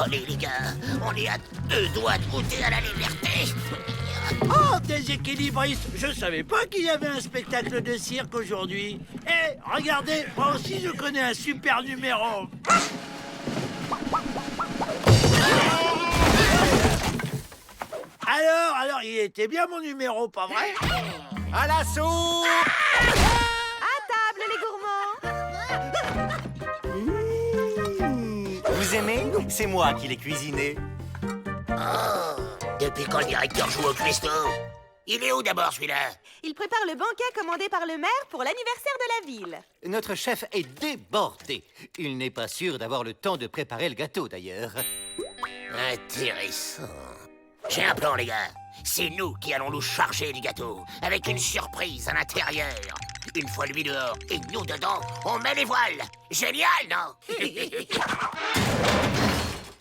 Allez, les gars, on est à 2 doigts de goûter à la liberté. Oh, déséquilibriste! Je savais pas qu'il y avait un spectacle de cirque aujourd'hui. Eh, regardez, moi aussi je connais un super numéro. Alors, il était bien mon numéro, pas vrai? À la soupe! À table, les gourmands! Vous aimez? C'est moi qui l'ai cuisiné. Oh, depuis quand le directeur joue au cuistot? Il est où d'abord, celui-là? Il prépare le banquet commandé par le maire pour l'anniversaire de la ville. Notre chef est débordé. Il n'est pas sûr d'avoir le temps de préparer le gâteau, d'ailleurs. Intéressant. J'ai un plan, les gars. C'est nous qui allons nous charger du gâteau, avec une surprise à l'intérieur. Une fois lui dehors et nous dedans, on met les voiles. Génial, non?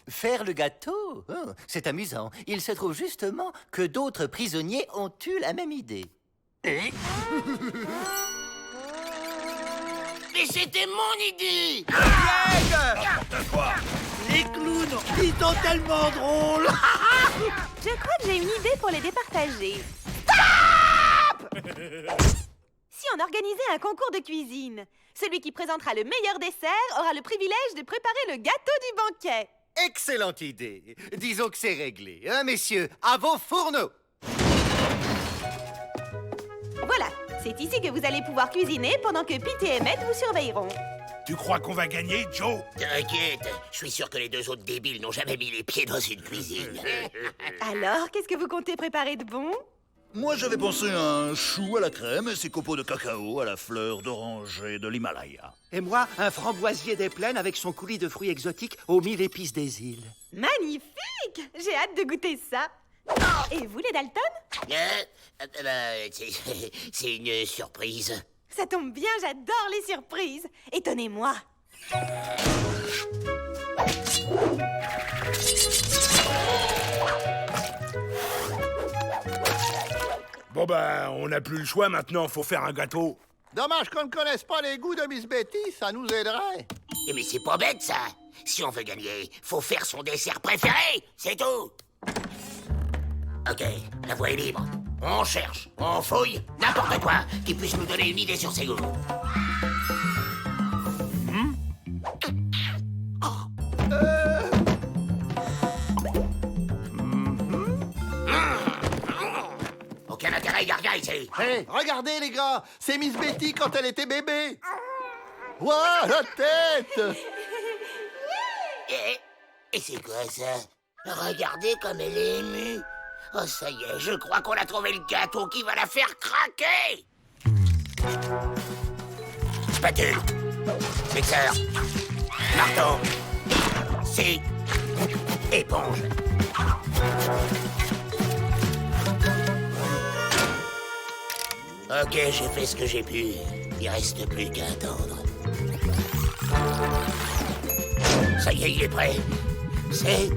Faire le gâteau? Oh, c'est amusant. Il se trouve justement que d'autres prisonniers ont eu la même idée. Mais c'était mon idée! Les clowns, ils sont tellement drôles. Je crois que j'ai une idée pour les départager. Si on organisait un concours de cuisine, celui qui présentera le meilleur dessert aura le privilège de préparer le gâteau du banquet. Excellente idée. Disons que c'est réglé. Hein, messieurs, à vos fourneaux. Voilà, c'est ici que vous allez pouvoir cuisiner pendant que Pete et Emmett vous surveilleront. Tu crois qu'on va gagner, Joe? T'inquiète, je suis sûr que les 2 autres débiles n'ont jamais mis les pieds dans une cuisine. Alors, qu'est-ce que vous comptez préparer de bon? Moi, j'avais pensé à un chou à la crème et ses copeaux de cacao à la fleur d'oranger de l'Himalaya. Et moi, un framboisier des plaines avec son coulis de fruits exotiques aux 1000 épices des îles. Magnifique! J'ai hâte de goûter ça. Et vous, les Dalton? C'est une surprise. Ça tombe bien, j'adore les surprises. Étonnez-moi. Bon ben, on n'a plus le choix maintenant, faut faire un gâteau. Dommage qu'on ne connaisse pas les goûts de Miss Betty, ça nous aiderait. Mais c'est pas bête, ça. Si on veut gagner, faut faire son dessert préféré, c'est tout. Ok, la voie est libre. On cherche, on fouille, n'importe quoi qui puisse nous donner une idée sur ses goûts. Aucun intérêt, Garga, ici. Hé, regardez les gars, c'est Miss Betty quand elle était bébé. Ouah, la tête! Et c'est quoi ça? Regardez comme elle est émue. Oh, ça y est, je crois qu'on a trouvé le gâteau qui va la faire craquer. Spatule, mixeur, marteau, scie, éponge. Ok, j'ai fait ce que j'ai pu. Il reste plus qu'à attendre. Ça y est, il est prêt. C'est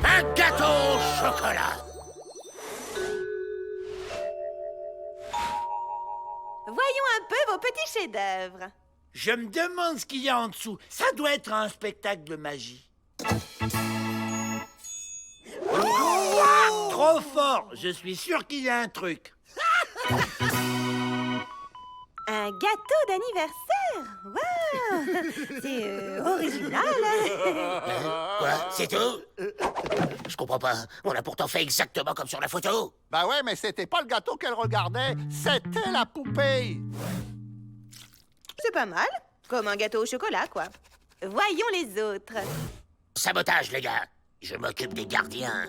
un gâteau au chocolat. Voyons un peu vos petits chefs-d'œuvre. Je me demande ce qu'il y a en dessous. Ça doit être un spectacle de magie. Trop fort. Je suis sûr qu'il y a un truc. Un gâteau d'anniversaire. Waouh! C'est original. Quoi? C'est tout? Je comprends pas. On a pourtant fait exactement comme sur la photo. Bah ouais, mais c'était pas le gâteau qu'elle regardait, c'était la poupée. C'est pas mal. Comme un gâteau au chocolat, quoi. Voyons les autres. Sabotage, les gars. Je m'occupe des gardiens.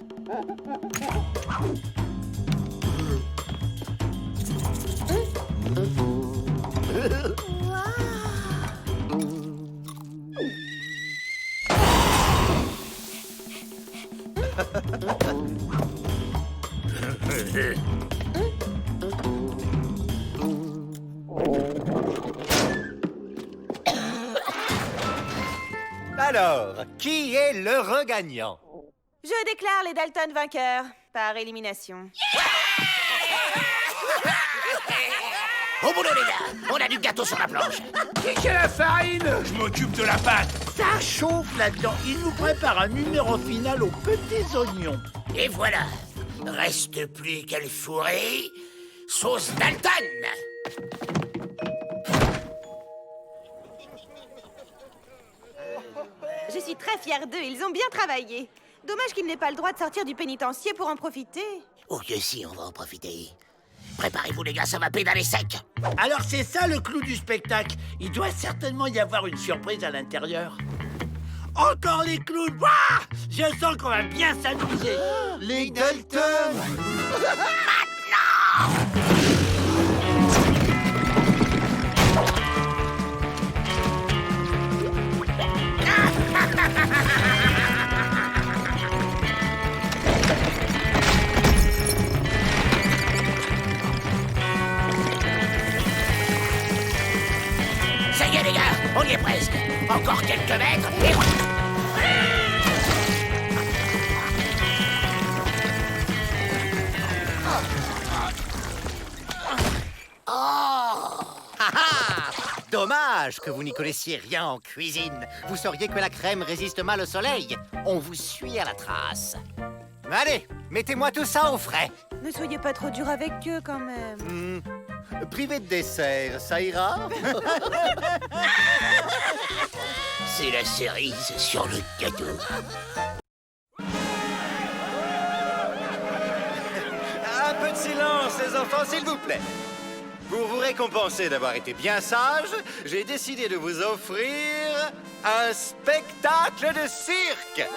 Alors, qui est le regagnant? Je déclare les Dalton vainqueurs par élimination. Au boulot, les gars. On a du gâteau sur la planche. Qui a la farine? Je m'occupe de la pâte. Ça chauffe là-dedans. Il nous prépare un numéro final aux petits oignons. Et voilà. Reste plus qu'à le fourrer. Sauce Dalton. Je suis très fière d'eux, ils ont bien travaillé. Dommage qu'ils n'aient pas le droit de sortir du pénitencier pour en profiter. Oh que si, on va en profiter. Préparez-vous les gars, ça va pédaler sec. Alors c'est ça le clou du spectacle. Il doit certainement y avoir une surprise à l'intérieur. Encore les clowns. Wouah! Je sens qu'on va bien s'amuser. Les Dalton. Ça y est les gars, on y est presque. Encore quelques mètres et... Dommage que vous n'y connaissiez rien en cuisine. Vous sauriez que la crème résiste mal au soleil. On vous suit à la trace. Allez, mettez-moi tout ça au frais. Ne soyez pas trop dur avec eux quand même. Privé de dessert, ça ira? C'est la cerise sur le gâteau. Un peu de silence, les enfants, s'il vous plaît. Pour vous récompenser d'avoir été bien sages, j'ai décidé de vous offrir un spectacle de cirque.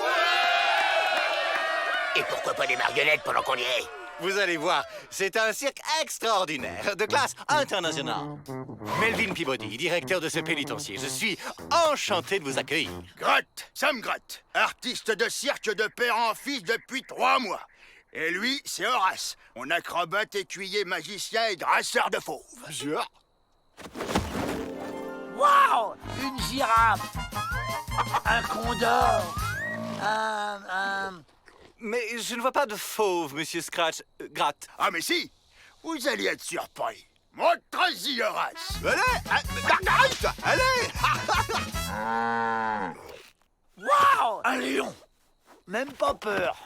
Et pourquoi pas des marionnettes pendant qu'on y est? Vous allez voir, c'est un cirque extraordinaire, de classe internationale. Melvin Peabody, directeur de ce pénitencier, je suis enchanté de vous accueillir. Grotte, Sam Grotte, artiste de cirque de père en fils depuis 3 mois. Et lui, c'est Horace, mon acrobate, écuyer, magicien et drasseur de fauves. Waouh! Une girafe. Un condor. Mais je ne vois pas de fauve, monsieur Scratch. Gratte. Ah mais si, vous allez être surpris. Montre-y, Horace. Allez! Waouh! Un lion. Même pas peur.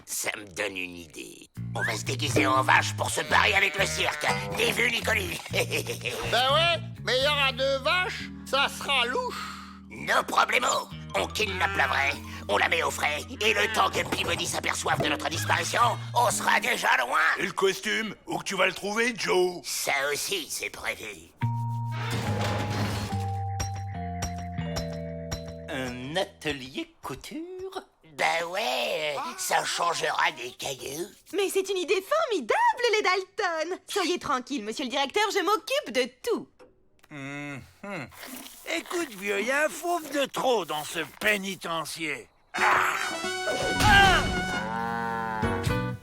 Ça me donne une idée. On va se déguiser en vache pour se barrer avec le cirque. Ni vu ni connu. Ben ouais, mais il y aura 2 vaches, ça sera louche. No problemo. On kidnappe la vraie, on la met au frais, et le temps que Peabody s'aperçoive de notre disparition, on sera déjà loin. Et le costume? Où que tu vas le trouver, Joe? Ça aussi, c'est prévu. Un atelier couture? Ben ouais, ça changera des cailloux. Mais c'est une idée formidable, les Dalton. Soyez tranquille, monsieur le directeur, je m'occupe de tout. Écoute, vieux, il y a un fauve de trop dans ce pénitencier.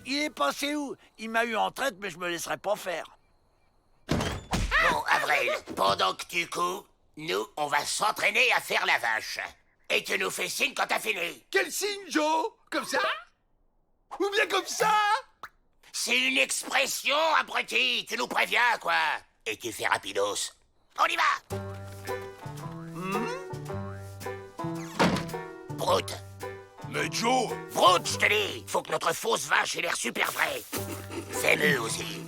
Il est passé où? Il m'a eu en traite, mais je me laisserai pas faire. Bon, Avril, pendant que tu couds, nous, on va s'entraîner à faire la vache. Et tu nous fais signe quand t'as fini. Quel signe, Joe? Comme ça? Ou bien comme ça? C'est une expression, abruti. Tu nous préviens, quoi. Et tu fais rapidos. On y va. Brute. Mais Joe! Brute, je te dis. Faut que notre fausse vache ait l'air super vraie. Fais-le aussi.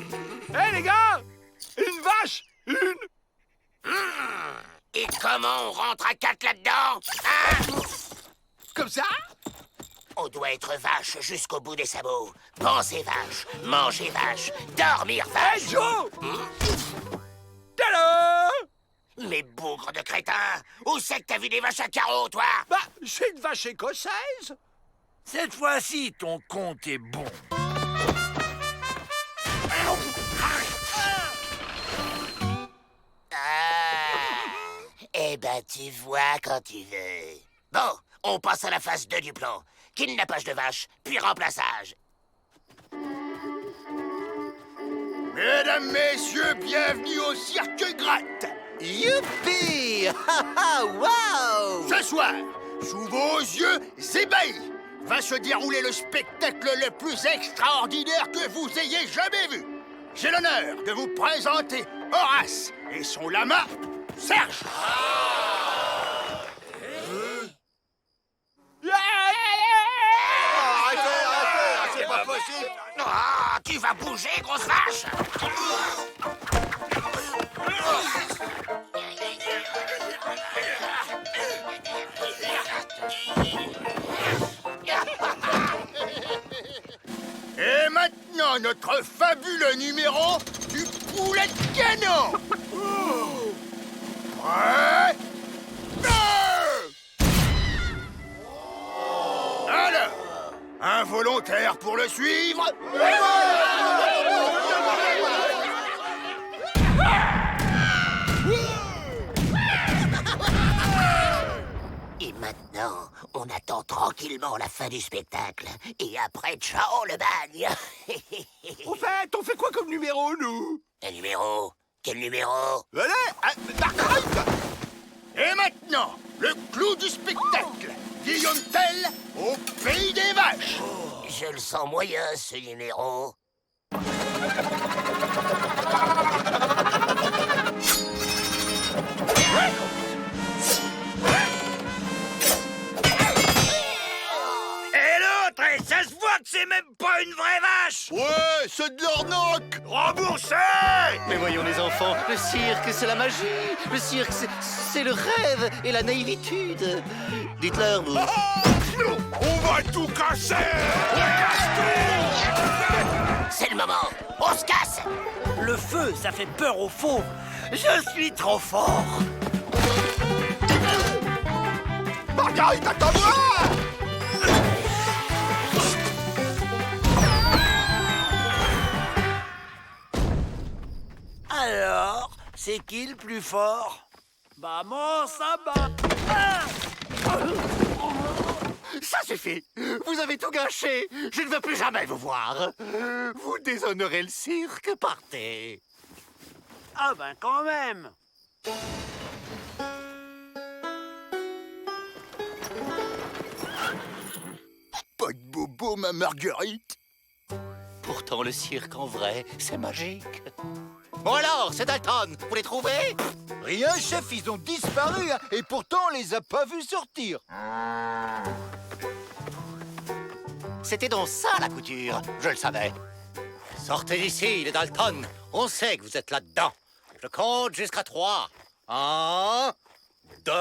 Hé, les gars! Une vache! Une! Et comment on rentre à 4 là-dedans? Hein? Comme ça? On doit être vache jusqu'au bout des sabots. Penser vache, manger vache, dormir vache. Hey, Joe! Tada! Mais bougre de crétin! Où c'est que t'as vu des vaches à carreaux, toi? Bah, c'est une vache écossaise. Cette fois-ci, ton compte est bon. Eh ben, tu vois quand tu veux. Bon, on passe à la phase 2 du plan. Kidnappage de vache, puis remplaçage. Mesdames, messieurs, bienvenue au Cirque Gratte. Youpi! Wow! Ce soir, sous vos yeux ébahis, va se dérouler le spectacle le plus extraordinaire que vous ayez jamais vu. J'ai l'honneur de vous présenter Horace et son lama, Serge! Arrêtez, c'est pas possible. Ah, tu vas bouger, grosse vache! Et maintenant, notre fabuleux numéro du poulet de canon. Prêt? Deux! Alors, un volontaire pour le suivre? Et maintenant, on attend tranquillement la fin du spectacle. Et après, ciao le bagne! Au fait, on fait quoi comme numéro, nous? Quel numéro? Quel numéro? Allez, Marguerite! Et maintenant, le clou du spectacle. Guillaume Tell au pays des vaches. Je le sens moyen, ce numéro. Et l'autre, ça se voit que c'est même pas une vraie vache! Ouais, c'est de l'arnaque. Remboursé! Mais voyons les enfants, le cirque, c'est la magie. Le cirque, c'est le rêve et la naïvitude. Dites-leur, vous. On va tout casser. C'est le moment. On se casse! Le feu, ça fait peur aux faux. Je suis trop fort. Marguerite, attends-moi! Alors, c'est qui le plus fort? Maman, ça bat. Ah! Ça suffit. Vous avez tout gâché. Je ne veux plus jamais vous voir. Vous déshonorez le cirque. Partez. Ah ben quand même. Pas de bobo, ma Marguerite. Pourtant, le cirque en vrai, c'est magique. Bon alors, c'est Dalton, vous les trouvez? Rien, chef, ils ont disparu, hein, et pourtant on les a pas vus sortir. C'était donc ça, la couture. Je le savais. Sortez d'ici, les Dalton. On sait que vous êtes là-dedans. Je compte jusqu'à 3. 1, 2...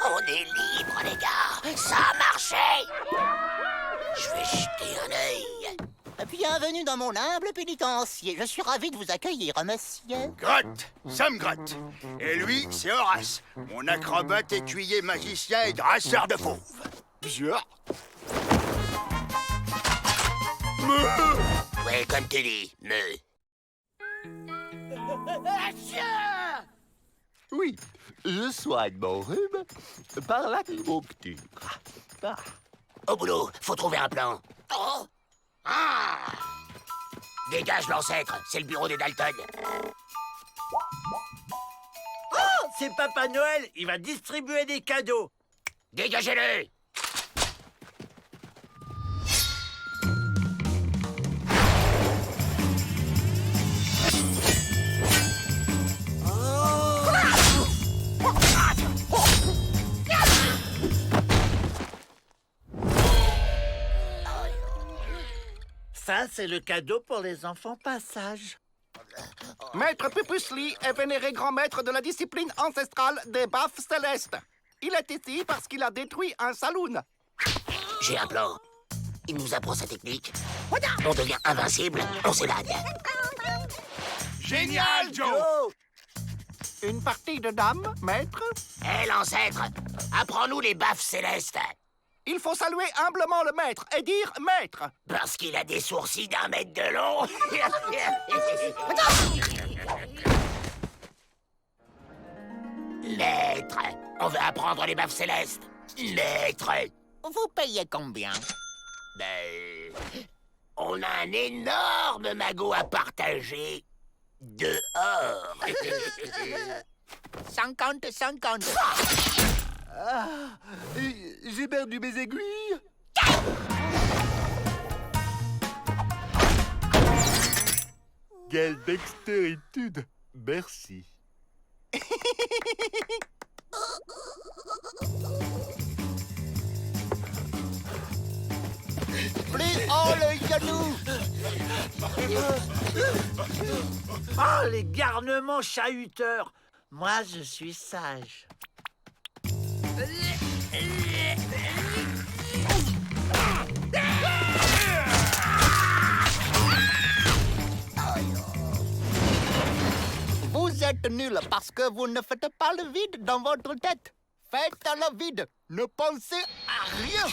On est libre, les gars. Ça a marché. Je vais jeter un œil. Bienvenue dans mon humble pénitencier. Je suis ravi de vous accueillir, monsieur. Grotte, Sam Grotte. Et lui, c'est Horace, mon acrobate, écuyer, magicien et drasseur de fauves. Bien. Ouais, comme tu dis, Oui, je soigne mon rhume par l'acupuncture. Au boulot, faut trouver un plan. Oh! Ah! Dégage l'ancêtre, c'est le bureau des Dalton. Oh, c'est Papa Noël. Il va distribuer des cadeaux. Dégagez-le! Ça, c'est le cadeau pour les enfants pas sages. Maître Pupusli est vénéré grand maître de la discipline ancestrale des baffes célestes. Il est ici parce qu'il a détruit un saloon. J'ai un plan. Il nous apprend sa technique. On devient invincible, on s'évade. Génial, Joe! Une partie de dames, maître? Hé, l'ancêtre, apprends-nous les baffes célestes. Il faut saluer humblement le maître et dire maître. Parce qu'il a des sourcils d'1 mètre de long. Maître, on veut apprendre les baffes célestes. Maître. Vous payez combien? Ben, on a un énorme magot à partager. Dehors. 50-50. J'ai perdu mes aiguilles. Quelle dextéritude. Merci. Plus haut le genou. Oh, les garnements chahuteurs. Moi, je suis sage. Vous êtes nul parce que vous ne faites pas le vide dans votre tête. Faites le vide. Ne pensez à rien.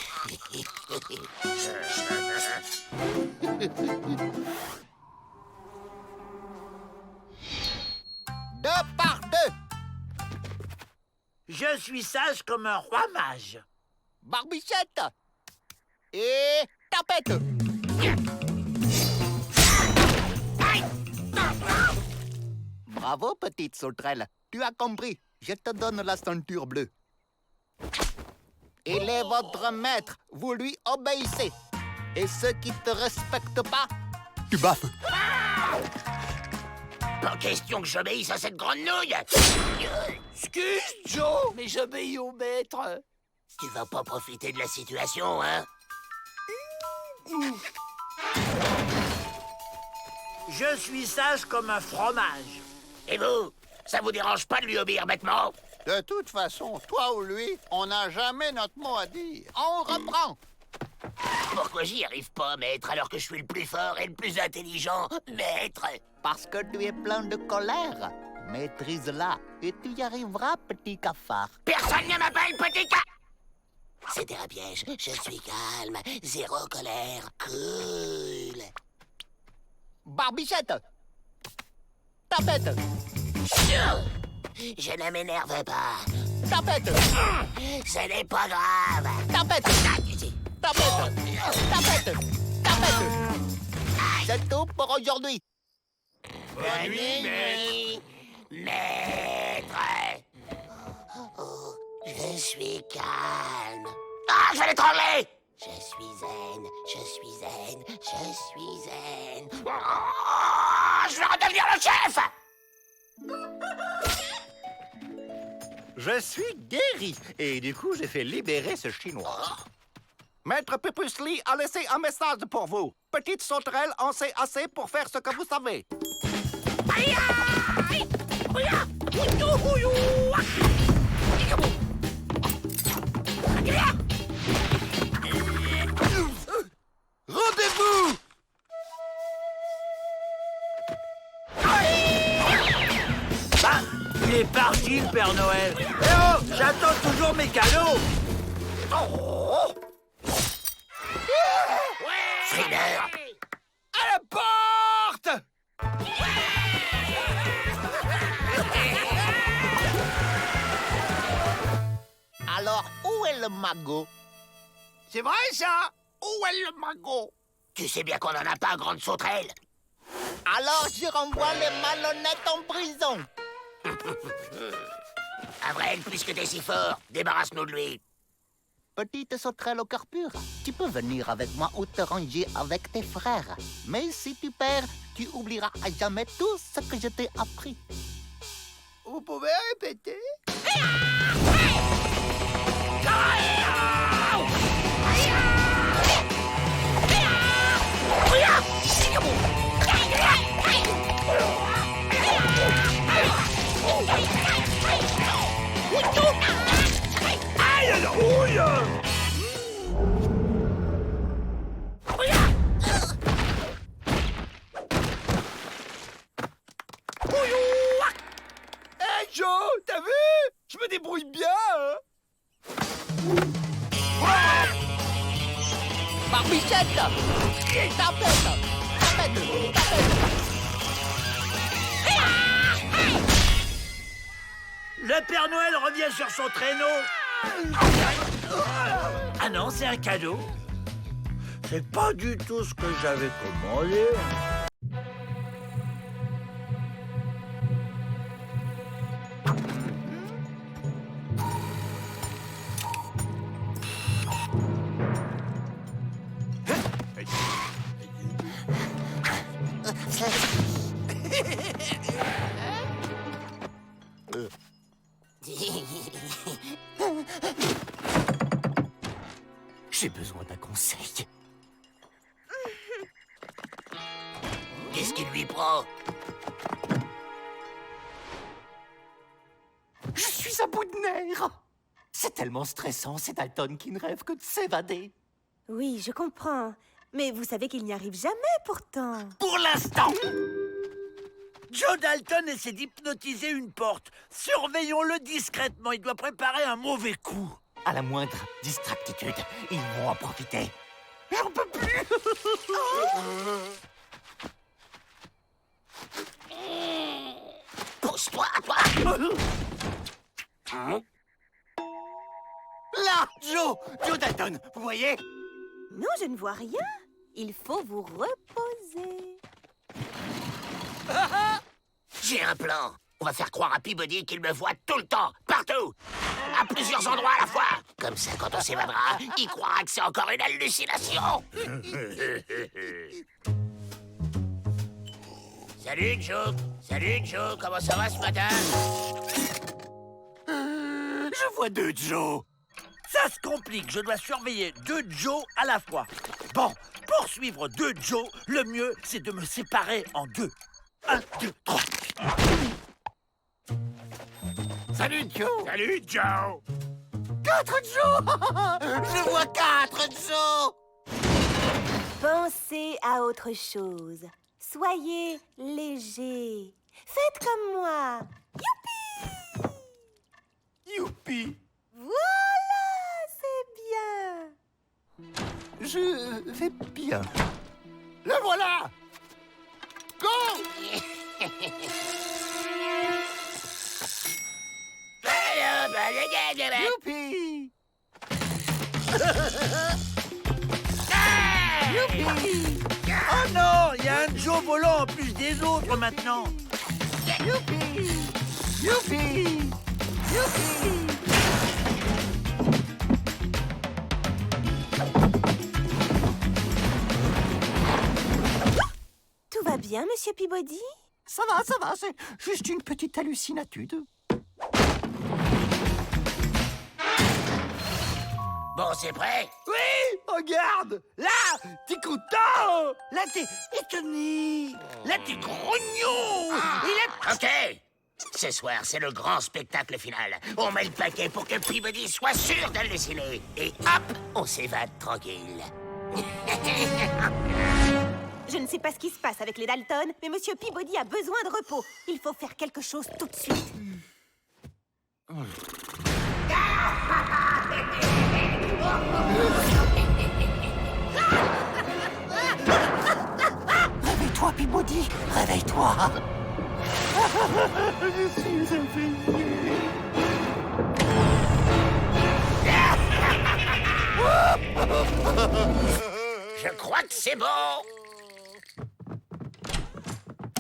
Deux par deux. Je suis sage comme un roi mage. Barbichette. Et tapette. Bravo, petite sauterelle. Tu as compris. Je te donne la ceinture bleue. Il est votre maître. Vous lui obéissez. Et ceux qui te respectent pas, tu baffes. Pas question que j'obéisse à cette grande nouille. Excuse, Joe, mais j'obéis au maître. Tu vas pas profiter de la situation, hein? Je suis sage comme un fromage. Et vous? Ça vous dérange pas de lui obéir bêtement? De toute façon, toi ou lui, on n'a jamais notre mot à dire. On reprend. Pourquoi j'y arrive pas, maître, alors que je suis le plus fort et le plus intelligent, maître? Parce que tu es plein de colère. Maîtrise-la et tu y arriveras, petit cafard. Personne ne m'appelle petit ca... C'était un piège. Je suis calme, zéro colère, cool. Barbichette. Tapette. Je ne m'énerve pas. Tapette. Ce n'est pas grave. Tapette. Tapette. Tapette. Tapette. C'est tout pour aujourd'hui. Bonne nuit, maître. Oh, je suis calme. Ah, je vais l'étrangler. Je suis zen, je suis zen, je suis zen. Oh, je vais redevenir le chef. Je suis guéri. Et du coup, j'ai fait libérer ce Chinois. Maître Pepusli a laissé un message pour vous. Petite sauterelle en sait assez pour faire ce que vous savez. Rendez-vous. Bah, il est parti, le Père Noël. Eh oh, j'attends toujours mes cadeaux. Frimeur. À la porte. Alors, où est le magot? C'est vrai, ça? Où est le magot? Tu sais bien qu'on en a pas, grande sauterelle. Alors, je renvoie les malhonnêtes en prison. Avril, puisque t'es si fort, débarrasse-nous de lui. Petite sauterelle au cœur pur, tu peux venir avec moi ou te ranger avec tes frères. Mais si tu perds, tu oublieras à jamais tout ce que je t'ai appris. Vous pouvez répéter? Hey Joe, t'as vu? Je me débrouille bien, hein? Barbichette! Tapette! Tapette! Tapette! Le Père Noël revient sur son traîneau. Ah non, c'est un cadeau. C'est pas du tout ce que j'avais commandé. J'ai besoin d'un conseil. Qu'est-ce qui lui prend? Je suis à bout de nerfs. C'est tellement stressant, ces Dalton qui ne rêvent que de s'évader. Oui, je comprends. Mais vous savez qu'il n'y arrive jamais, pourtant. Pour l'instant. Joe Dalton essaie d'hypnotiser une porte. Surveillons-le discrètement. Il doit préparer un mauvais coup. À la moindre distractitude, ils vont en profiter. J'en peux plus. Pousse-toi, toi! Là, Joe Dalton, vous voyez? Non, je ne vois rien. Il faut vous reposer. J'ai un plan. On va faire croire à Peabody qu'il me voit tout le temps, partout, à plusieurs endroits à la fois. Comme ça, quand on s'évadera, il croira que c'est encore une hallucination. Salut, Joe. Salut, Joe. Comment ça va ce matin? Je vois 2 Joe. Ça se complique. Je dois surveiller 2 Joe à la fois. Bon, pour suivre 2 Joe, le mieux, c'est de me séparer en 2. 1, 2, 3. Salut, Joe. Salut, Joe! 4 Joe. Je vois 4 Joe. Pensez à autre chose. Soyez léger. Faites comme moi. Youpi. Voilà, c'est bien. Je vais bien. Le voilà! Go! Youpi. Oh non, il y a un Joe volant en plus des autres maintenant. Youpi. Youpi. Youpi. Tout va bien, Monsieur Peabody? Ça va, c'est juste une petite hallucinatude. Bon, c'est prêt? Oui, regarde. Là, t'es content. Là, t'es étonné. Là, t'es grognon. Et là, OK. Ce soir, c'est le grand spectacle final. On met le paquet pour que Peabody soit sûr d'halluciner. Et hop, on s'évade tranquille. Je ne sais pas ce qui se passe avec les Dalton, mais Monsieur Peabody a besoin de repos. Il faut faire quelque chose tout de suite. Réveille-toi, Peabody. Réveille-toi. Je suis infecté. Je crois que c'est bon.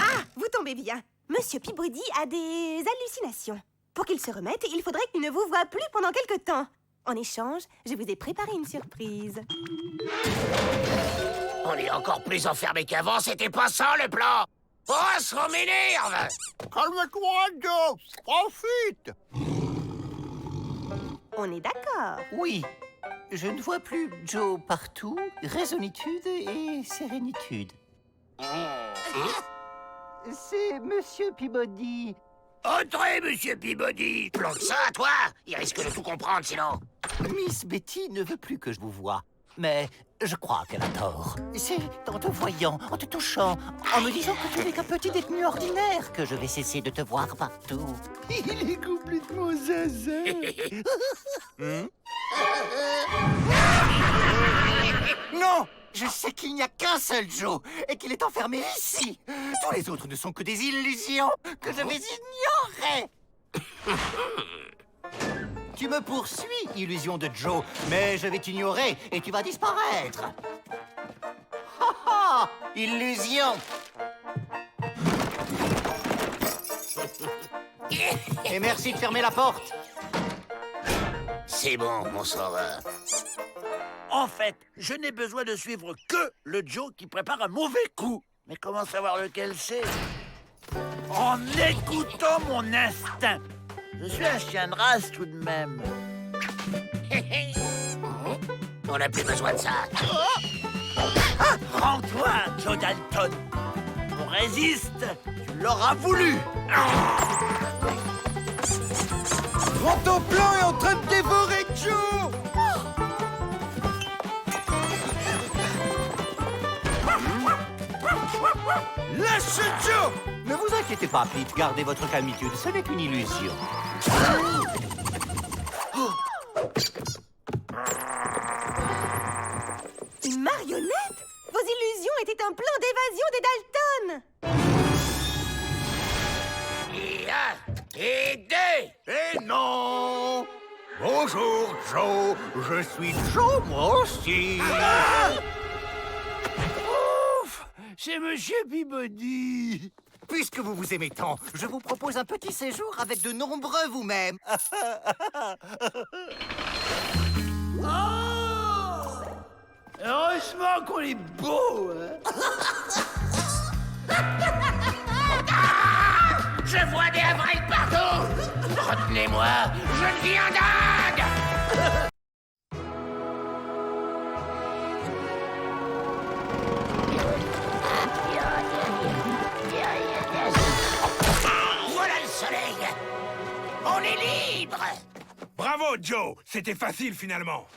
Ah, vous tombez bien. Monsieur Peabody a des hallucinations. Pour qu'il se remette, il faudrait qu'il ne vous voie plus pendant quelque temps. En échange, je vous ai préparé une surprise. On est encore plus enfermé qu'avant, c'était pas ça le plan. Oh, ça m'énerve. Calme-toi, Joe. Profite. On est d'accord. Oui, je ne vois plus Joe partout. Raisonnitude et sérénitude. C'est Monsieur Peabody. Entrez, Monsieur Peabody. Plante ça, toi. Il risque de tout comprendre, sinon. Miss Betty ne veut plus que je vous voie. Mais je crois qu'elle a tort. C'est en te voyant, en te touchant, en me disant que tu n'es qu'un petit détenu ordinaire que je vais cesser de te voir partout. Il est complètement zaza. Non! Je sais qu'il n'y a qu'un seul Joe et qu'il est enfermé ici. Tous les autres ne sont que des illusions que je vais ignorer. Tu me poursuis, illusion de Joe, mais je vais t'ignorer et tu vas disparaître. Ha ha! Illusion! Et merci de fermer la porte. C'est bon, mon sauveur. en fait, je n'ai besoin de suivre que le Joe qui prépare un mauvais coup. Mais comment savoir lequel c'est? En écoutant mon instinct. Je suis un chien de race tout de même. On n'a plus besoin de ça. Rends-toi, Joe Dalton. On résiste. Tu l'auras voulu. Grand plan est en train de dévorer Joe. Lâche Joe. Ne vous inquiétez pas, Pete, gardez votre calmitude, ce n'est qu'une illusion. Une marionnette? Vos illusions étaient un plan d'évasion des Dalton. Et un, et deux. Et non! Bonjour, Joe. Je suis Joe, moi aussi. Ouf, c'est Monsieur Peabody. Puisque vous vous aimez tant, je vous propose un petit séjour avec de nombreux vous-même. Heureusement qu'on est beau, hein. Je vois des avrils partout. Retenez-moi, je deviens dingue. Voilà le soleil. On est libre. Bravo, Joe. C'était facile, finalement.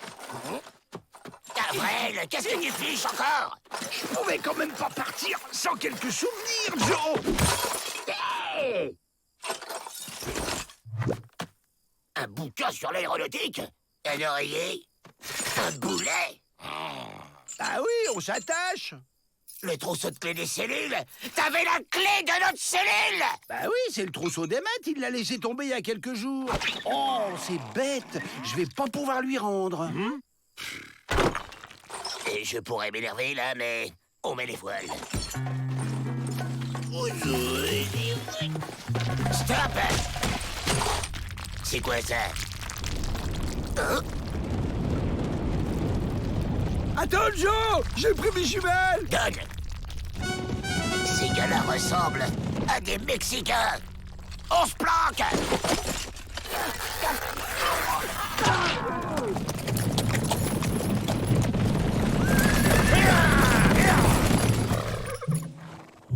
Avril, qu'est-ce que tu fiches encore? Je pouvais quand même pas partir sans quelques souvenirs, Joe. Hey! Un bouquin sur l'aéronautique? Un oreiller? Un boulet? Ah oui, on s'attache. Le trousseau de clés des cellules? T'avais la clé de notre cellule! Bah oui, c'est le trousseau d'Emmett, il l'a laissé tomber il y a quelques jours. Oh, c'est bête, je vais pas pouvoir lui rendre. Et je pourrais m'énerver là, mais on met les voiles. Stop! C'est quoi ça? Hein? Attends, Joe, j'ai pris mes jumelles. Donne! Ces gars-là ressemblent à des Mexicains! On se planque!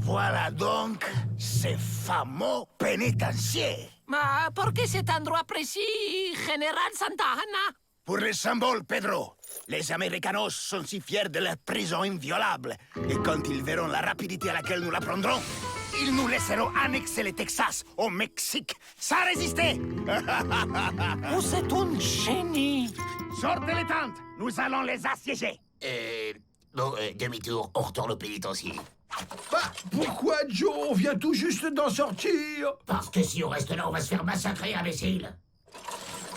Voilà donc ces fameux pénitenciers. Ma ¿por qué cet endroit précis, Général Santa Ana? Pour le symbole, Pedro. Les Américanos sont si fiers de leur prison inviolable. Et quand ils verront la rapidité à laquelle nous la prendrons, ils nous laisseront annexer le Texas au Mexique sans résister. Vous êtes un génie. Sortez les tentes, nous allons les assiéger. Bon, demi-tour, on retourne au pénitencier. Bah, pourquoi, Joe? On vient tout juste d'en sortir. Parce que si on reste là, on va se faire massacrer, imbécile.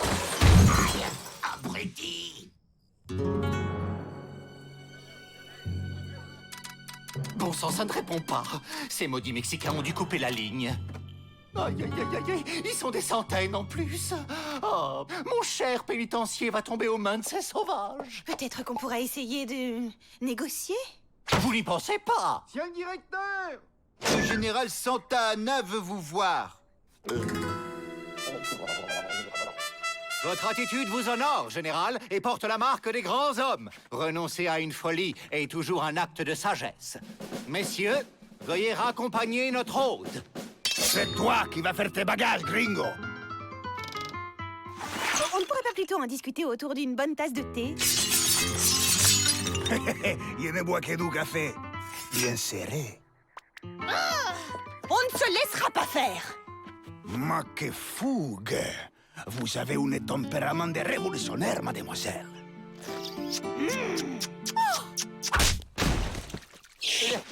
Aïe, abruti. Bon sang, ça ne répond pas. Ces maudits Mexicains ont dû couper la ligne. Aïe, aïe, aïe, aïe, aïe, ils sont des centaines en plus. Oh, mon cher pénitencier va tomber aux mains de ces sauvages. Peut-être qu'on pourra essayer de négocier? Vous n'y pensez pas? Tiens, le directeur. Le général Santa Ana veut vous voir. Votre attitude vous honore, général, et porte la marque des grands hommes. Renoncer à une folie est toujours un acte de sagesse. Messieurs, veuillez raccompagner notre hôte. C'est toi qui vas faire tes bagages, gringo. On ne pourrait pas plutôt en discuter autour d'une bonne tasse de thé? Je ne bois que du café. Bien serré. On ne se laissera pas faire! Ma que fougue! Vous avez un tempérament de révolutionnaire, mademoiselle.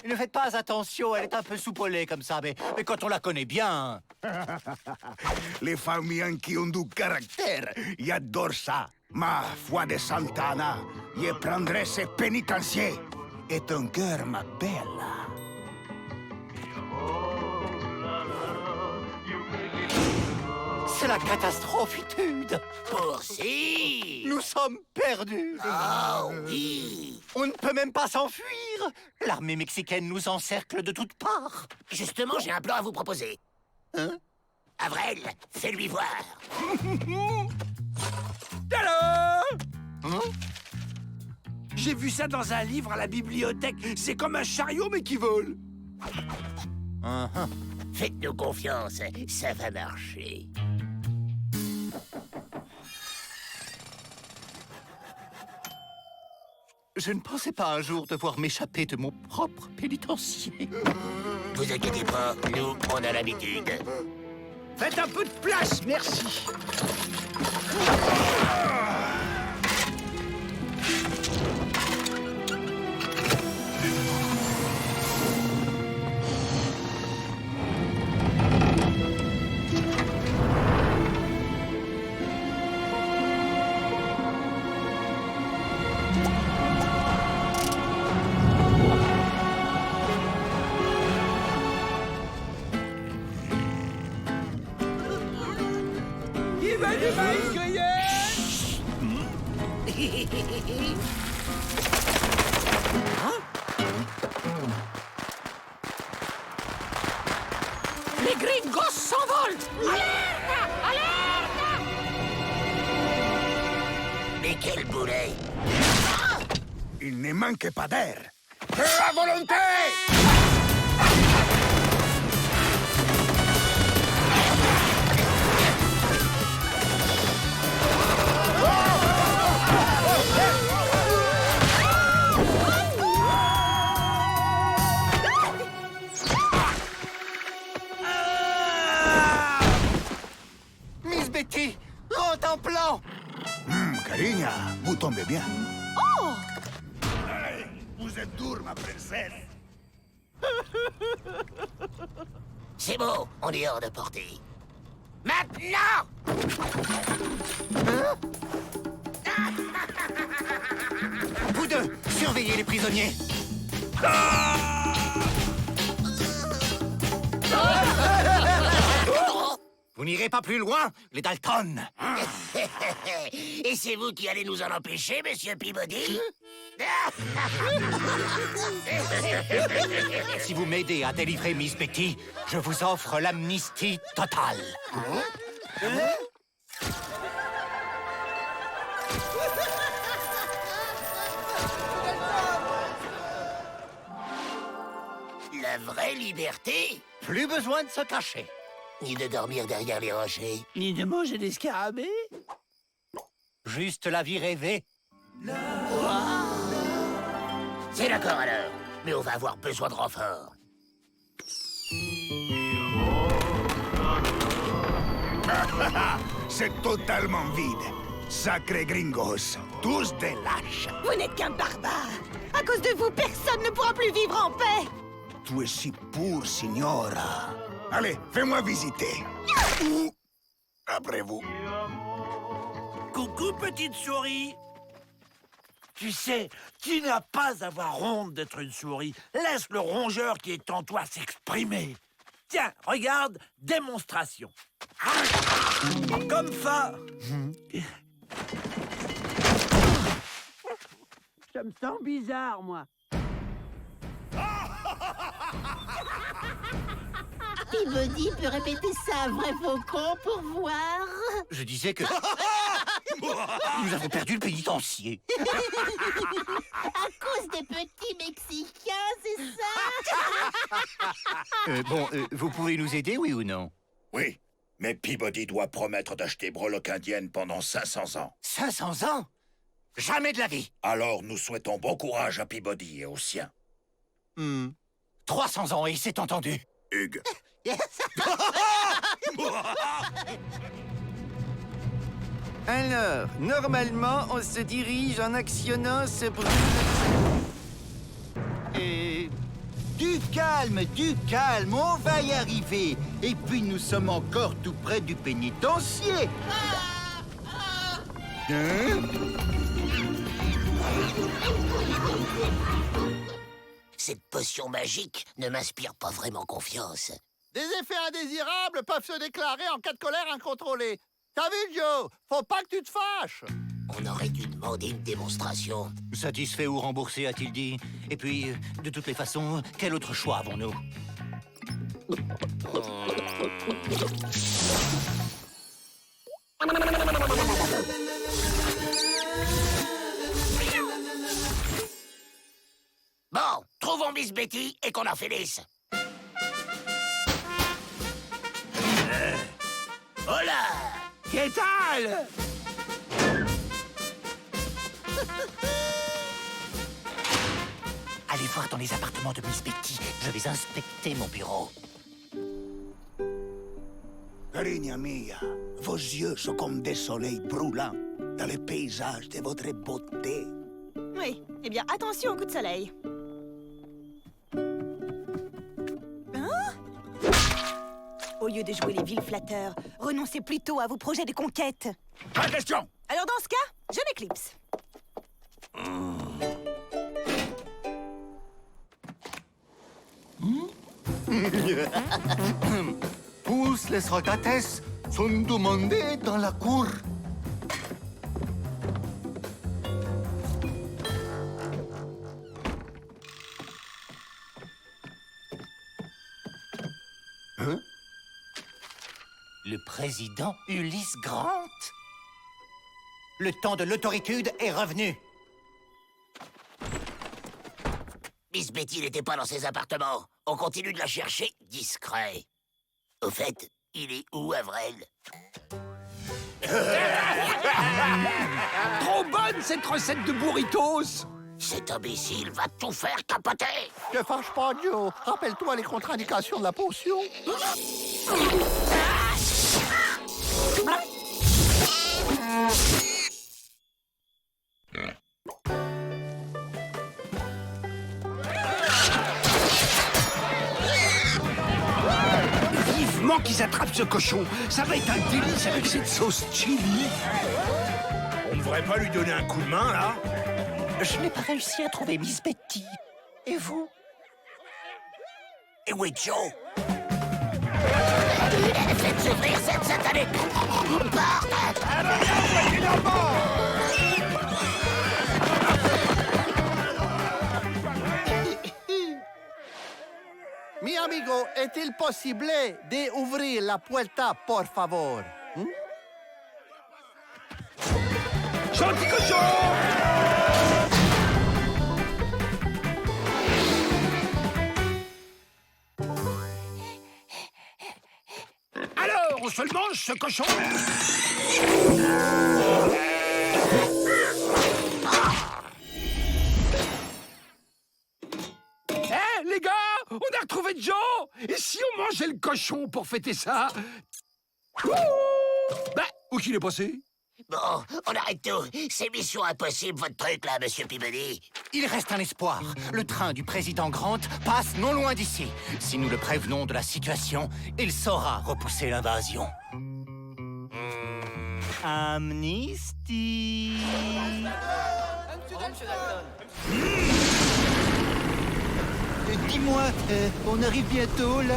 Ne faites pas attention, elle est un peu soupolée comme ça, mais quand on la connaît bien... Les familles qui ont du caractère, ils adorent ça. Ma foi de Santa Ana, je prendrai ces pénitenciers. Et ton cœur, ma belle. C'est la catastrophitude. Poursuis! Nous sommes perdus. Oh oui! On ne peut même pas s'enfuir. L'armée mexicaine nous encercle de toutes parts. Justement, j'ai un plan à vous proposer. Hein? Avril, fais-lui voir. Alors Hein? J'ai vu ça dans un livre à la bibliothèque. C'est comme un chariot, mais qui vole. Faites-nous confiance, ça va marcher. Je ne pensais pas un jour devoir m'échapper de mon propre pénitencier. Vous inquiétez pas, nous, on a l'habitude. Faites un peu de place, merci. Les gringos s'envolent. Alerte! Alerte! Mais quel boulet! Il ne manque pas d'air. Feu à volonté! Miss Betty, rentre en plan. Carigna, vous tombez bien. Oh! Allez, vous êtes dure, ma princesse. C'est bon, on est hors de portée. Maintenant! Vous deux, surveillez les prisonniers. Vous n'irez pas plus loin, les Dalton. Et c'est vous qui allez nous en empêcher, monsieur Peabody? Si vous m'aidez à délivrer Miss Betty, je vous offre l'amnistie totale. La vraie liberté? Plus besoin de se cacher. Ni de dormir derrière les rochers. Ni de manger des scarabées. Juste la vie rêvée. C'est d'accord alors, mais on va avoir besoin de renfort. C'est totalement vide. Sacrés gringos, tous des lâches. Vous n'êtes qu'un barbare. À cause de vous, personne ne pourra plus vivre en paix. Tu es si pure, signora. Allez, fais-moi visiter. Ou après vous. Coucou, petite souris. Tu sais, tu n'as pas à avoir honte d'être une souris. Laisse le rongeur qui est en toi s'exprimer. Tiens, regarde, démonstration. Comme ça. Ça me sent bizarre, moi. Peabody peut répéter ça à vrai faucon pour voir. Je disais que... Nous avons perdu le pénitencier. À cause des petits Mexicains, c'est ça? Vous pouvez nous aider, oui ou non? Oui, mais Peabody doit promettre d'acheter breloques indiennes pendant 500 ans. 500 ans? Jamais de la vie. Alors nous souhaitons bon courage à Peabody et aux siens. 300 ans, et c'est entendu. Hugues. Alors, normalement, on se dirige en actionnant ce brûle... Du calme, on va y arriver. Et puis nous sommes encore tout près du pénitencier. Cette potion magique ne m'inspire pas vraiment confiance. Des effets indésirables peuvent se déclarer en cas de colère incontrôlée. T'as vu, Joe? Faut pas que tu te fâches. On aurait dû demander une démonstration. Satisfait ou remboursé, a-t-il dit. Et puis, de toutes les façons, quel autre choix avons-nous? Miss Betty et qu'on en finisse. Voilà. Qu'est-ce? Allez voir dans les appartements de Miss Betty. Je vais inspecter mon bureau. Carigna mia, vos yeux sont comme des soleils brûlants dans les paysages de votre beauté. Oui, eh bien, attention au coup de soleil. Hein? Au lieu de jouer les villes flatteurs, renoncez plutôt à vos projets de conquête. Pas question. Alors dans ce cas, je m'éclipse. Tous les regates sont demandés dans la cour. Le président Ulysse Grant. Le temps de l'autoritude est revenu. Miss Betty n'était pas dans ses appartements. On continue de la chercher discret. Au fait, il est où, Avril? Trop bonne cette recette de burritos! Cet imbécile va tout faire capoter. Ne fâche pas, Joe. Rappelle-toi les contre-indications de la potion. Vivement qu'ils attrapent ce cochon. Ça va être un délice avec cette sauce chili. On ne devrait pas lui donner un coup de main, là? Je n'ai pas réussi à trouver Miss Betty. Et vous? Et où est Joe? Faites ouvrir cette satanée porte! Mi amigo, est-il possible d'ouvrir la puerta, por favor? Gentil cochon! Alors, on se le mange, ce cochon? Eh, les gars, on a retrouvé Joe! Et si on mangeait le cochon pour fêter ça? Ouh! Bah, où qu'il est passé? Bon, on arrête tout. C'est mission impossible, votre truc, là, monsieur Peabody. Il reste un espoir. Le train du président Grant passe non loin d'ici. Si nous le prévenons de la situation, il saura repousser l'invasion. Amnistie. Dis-moi, on arrive bientôt, là?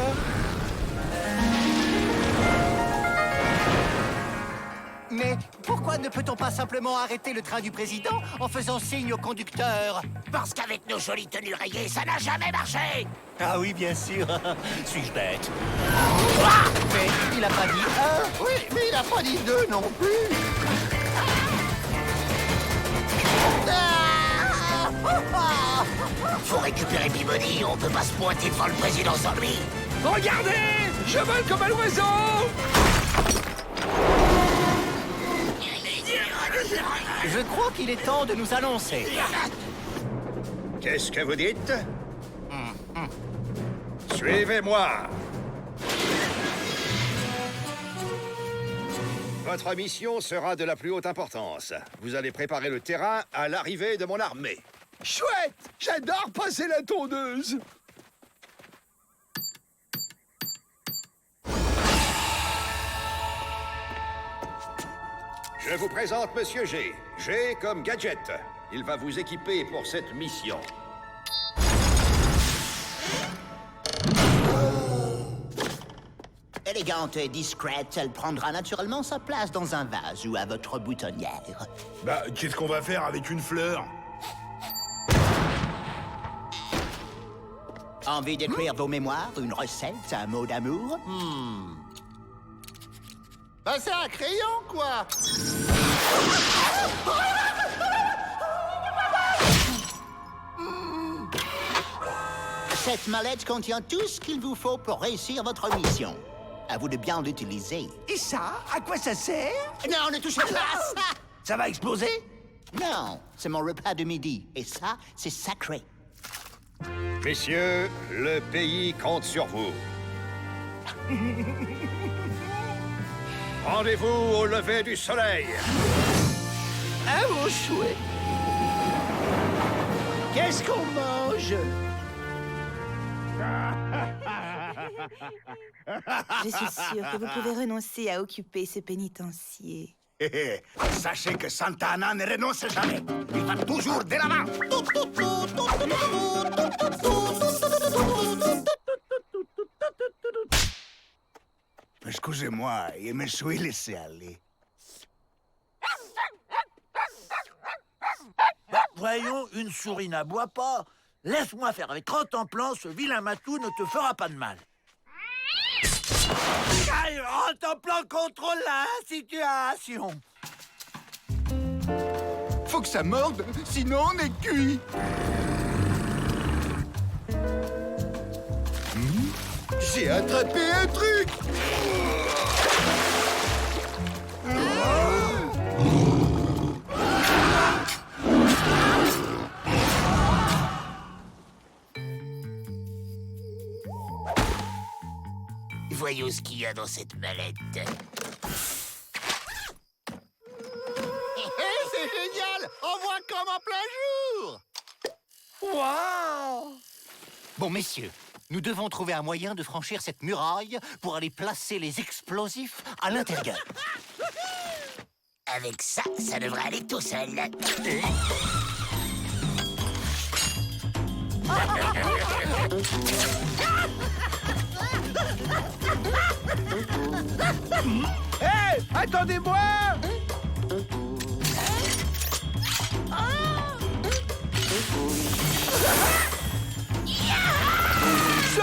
Mais pourquoi ne peut-on pas simplement arrêter le train du président en faisant signe au conducteur? Parce qu'avec nos jolies tenues rayées, ça n'a jamais marché. Ah oui, bien sûr. Suis-je bête? Mais il a pas dit un. Oui, mais il n'a pas dit deux non plus. Faut récupérer Peabody, on peut pas se pointer devant le président sans lui. Regardez! Je vole comme un oiseau! Je crois qu'il est temps de nous annoncer. Qu'est-ce que vous dites? Suivez-moi. Votre mission sera de la plus haute importance. Vous allez préparer le terrain à l'arrivée de mon armée. Chouette! J'adore passer la tondeuse! Je vous présente Monsieur G. G comme gadget. Il va vous équiper pour cette mission. Élégante et discrète, elle prendra naturellement sa place dans un vase ou à votre boutonnière. Bah, qu'est-ce qu'on va faire avec une fleur? Envie d'écrire vos mémoires, une recette, un mot d'amour? Ben, c'est un crayon, quoi. Cette mallette contient tout ce qu'il vous faut pour réussir votre mission. À vous de bien l'utiliser. Et ça, à quoi ça sert? Non, ne touchez pas à ça! Ça va exploser? Non, c'est mon repas de midi. Et ça, c'est sacré. Messieurs, le pays compte sur vous. Rendez-vous au lever du soleil. Ah, mon chouette! Qu'est-ce qu'on mange? Je suis sûre que vous pouvez renoncer à occuper ce pénitencier. Sachez que Santana ne renonce jamais. Il va toujours de l'avant. Excusez-moi, je me suis laissé aller. Voyons, une souris n'aboie pas. Laisse-moi faire avec Rotenplan, ce vilain matou ne te fera pas de mal. Aïe, Rotenplan contrôle la situation. Faut que ça morde, sinon on est cuit. J'ai attrapé un truc. Voyons ce qu'il y a dans cette mallette. Hé, c'est génial! On voit comme en plein jour! Waouh! Bon, messieurs, nous devons trouver un moyen de franchir cette muraille pour aller placer les explosifs à l'intérieur. Avec ça, ça devrait aller tout seul. Hé, attendez-moi! Je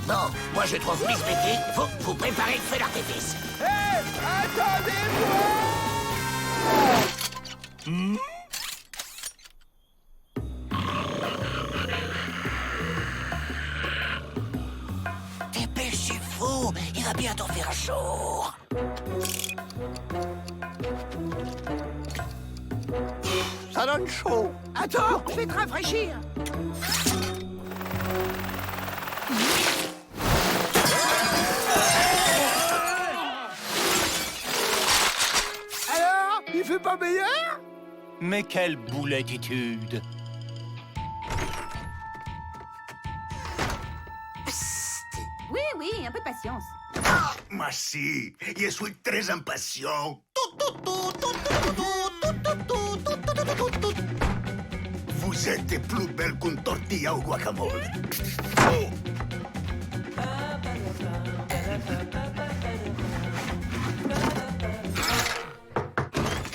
Bon, moi je trouve plus bêté. Faut vous préparer le feu d'artifice. Hé, attendez-moi! Dépêchez-vous, il va bientôt faire jour. Ça donne chaud. Attends, je vais te rafraîchir. Alors, il fait pas meilleur? Mais quelle boulettitude! Oui, oui, un peu de patience. Moi si, je suis très impatient. Vous êtes plus belle qu'une tortilla au guacamole.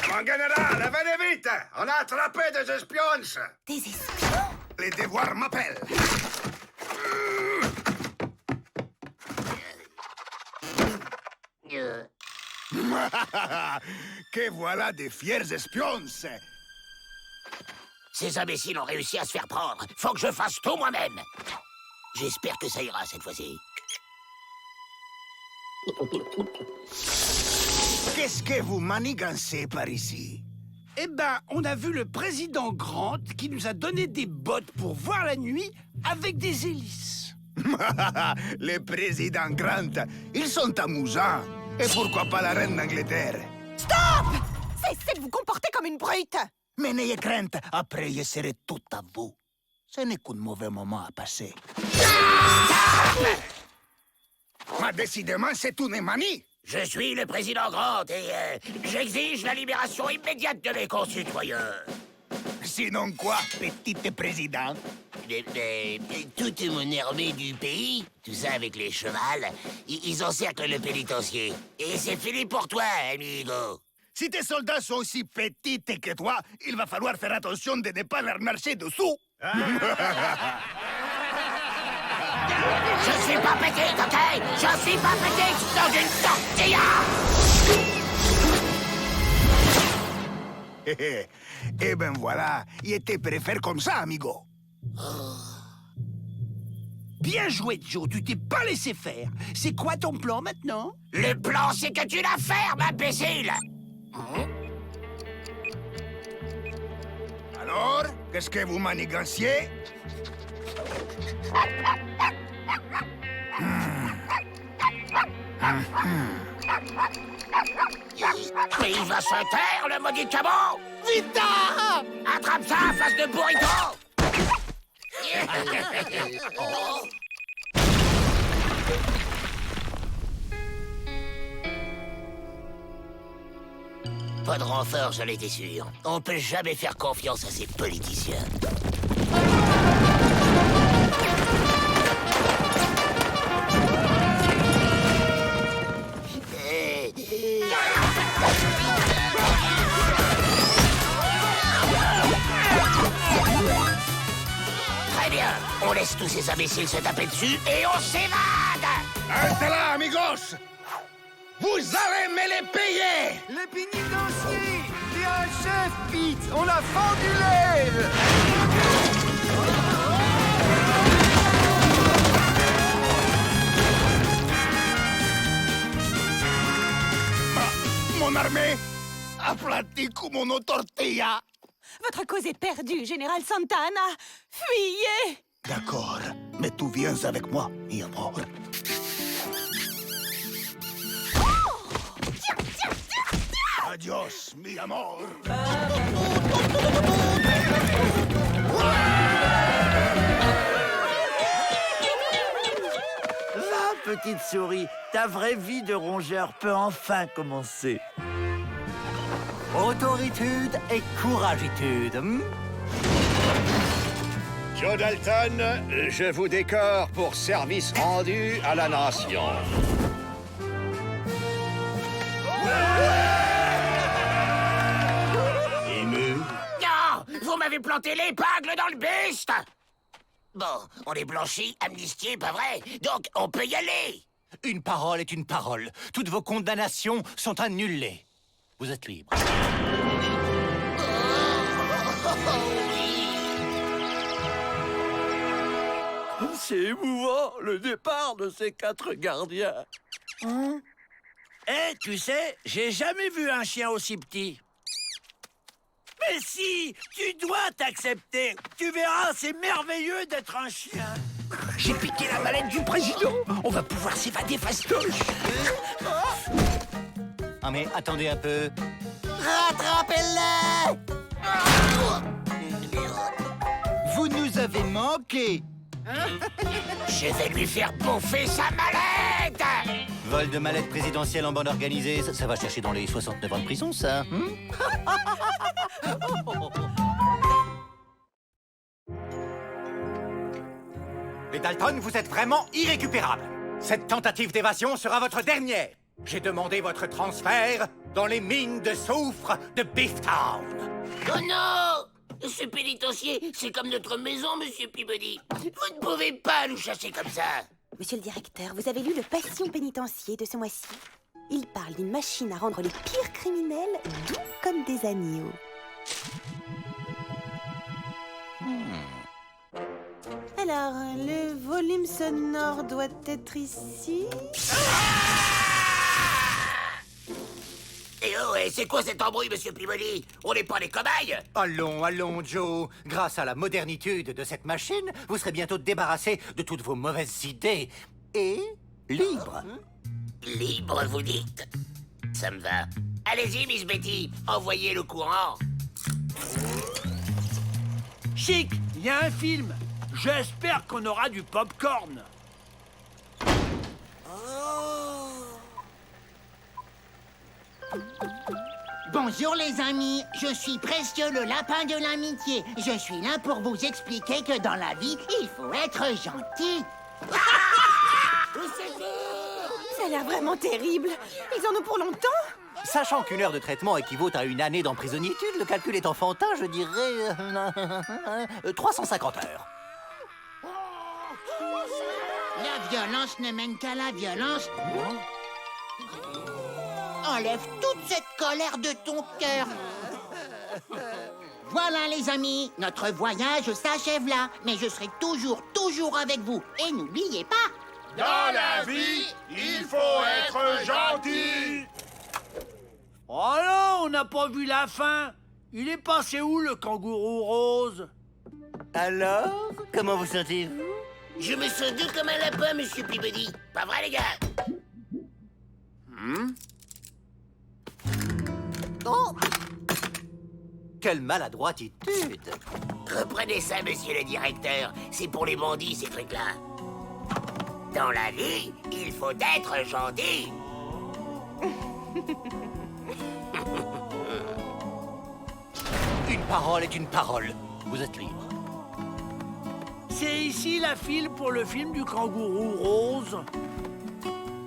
Mon général, venez vite! On a attrapé des espions! Des espions? Les devoirs m'appellent. Que voilà des fiers espions! Ces imbéciles ont réussi à se faire prendre. Faut que je fasse tout moi-même. J'espère que ça ira cette fois-ci. Qu'est-ce que vous manigancez par ici? Eh ben, on a vu le président Grant qui nous a donné des bottes pour voir la nuit avec des hélices. Les présidents Grant, ils sont amusants. Et pourquoi pas la reine d'Angleterre? Stop! Cessez de vous comporter comme une brute! Mais n'ayez crainte, après je serai tout à vous. Ce n'est qu'un mauvais moment à passer. Mais décidément, c'est une manie. Je suis le président Grant et j'exige la libération immédiate de mes concitoyens. Sinon quoi, petit président? Toute mon armée du pays, tout ça avec les chevals, ils encerclent le pénitencier. Et c'est fini pour toi, amigo. Si tes soldats sont aussi petits que toi, il va falloir faire attention de ne pas leur marcher dessous. Je suis suis pas petite, ok? Je suis pas petite dans une tortilla! Eh ben voilà, il était préféré comme ça, amigo. Bien joué, Joe, tu t'es pas laissé faire. C'est quoi ton plan maintenant? Le plan, c'est que tu la fermes, imbécile! Alors, qu'est-ce que vous maniganciez? Mais il va se taire, le maudit cabot! Vita! Attrape ça, face de burrito! Pas de renfort, j'en étais sûr. On peut jamais faire confiance à ces politiciens. Très bien, on laisse tous ces imbéciles se taper dessus et on s'évade! Restez là, amigos! Vous allez me les payer! Les pénitenciers! T'es un chef, Pete! On a fendu l'air! Mon armée aplati comme une tortilla! Votre cause est perdue, Général Santana. Fuyez! D'accord, mais tu viens avec moi, mi amor. Adios, mi amor. Va, petite souris, ta vraie vie de rongeur peut enfin commencer. Autoritude et couragitude. Joe Dalton, je vous décore pour service rendu à la nation. Ému? Non! Vous m'avez planté l'épingle dans le buste! Bon, on est blanchi, amnistié, pas vrai? Donc, on peut y aller! Une parole est une parole. Toutes vos condamnations sont annulées. Vous êtes libre. C'est émouvant, le départ de ces 4 gardiens. Eh, tu sais, j'ai jamais vu un chien aussi petit. Mais si, tu dois t'accepter. Tu verras, c'est merveilleux d'être un chien. J'ai piqué la mallette du président. On va pouvoir s'évader fastoche. Ah mais attendez un peu. Rattrapez-le! Vous nous avez manqué. Je vais lui faire bouffer sa mallette! Vol de mallette présidentielle en bande organisée, ça va chercher dans les 69 ans de prison, ça. Les Dalton, vous êtes vraiment irrécupérables. Cette tentative d'évasion sera votre dernière. J'ai demandé votre transfert dans les mines de soufre de Beeftown. Oh non! Ce pénitencier, c'est comme notre maison, monsieur Peabody. Vous ne pouvez pas nous chasser comme ça. Monsieur le directeur, vous avez lu le Passion pénitencier de ce mois-ci? Il parle d'une machine à rendre les pires criminels doux comme des agneaux. Alors, le volume sonore doit être ici. Et oh, et c'est quoi cet embrouille, monsieur Peabody? On n'est pas des cobayes? Allons, allons, Joe. Grâce à la modernitude de cette machine, vous serez bientôt débarrassé de toutes vos mauvaises idées. Et libre. Libre, vous dites? Ça me va. Allez-y, Miss Betty, envoyez le courant. Chic, il y a un film. J'espère qu'on aura du pop-corn. Bonjour les amis, je suis Précieux le lapin de l'amitié. Je suis là pour vous expliquer que dans la vie, il faut être gentil. Ça a l'air vraiment terrible. Ils en ont pour longtemps. Sachant qu'une heure de traitement équivaut à une année d'emprisonnétude, le calcul est enfantin, je dirais 350 heures. La violence ne mène qu'à la violence. Enlève toute cette colère de ton cœur. Voilà, les amis, notre voyage s'achève là. Mais je serai toujours avec vous. Et n'oubliez pas... Dans la vie, il faut être gentil. Oh non, on n'a pas vu la fin. Il est passé où, le kangourou rose? Alors, comment vous sentez-vous? Je me sens doux comme un lapin, monsieur Peabody. Pas vrai, les gars? Oh! Quelle maladroititude! Reprenez ça, monsieur le directeur. C'est pour les bandits, ces trucs-là. Dans la vie, il faut être gentil. Une parole est une parole. Vous êtes libre. C'est ici la file pour le film du kangourou rose.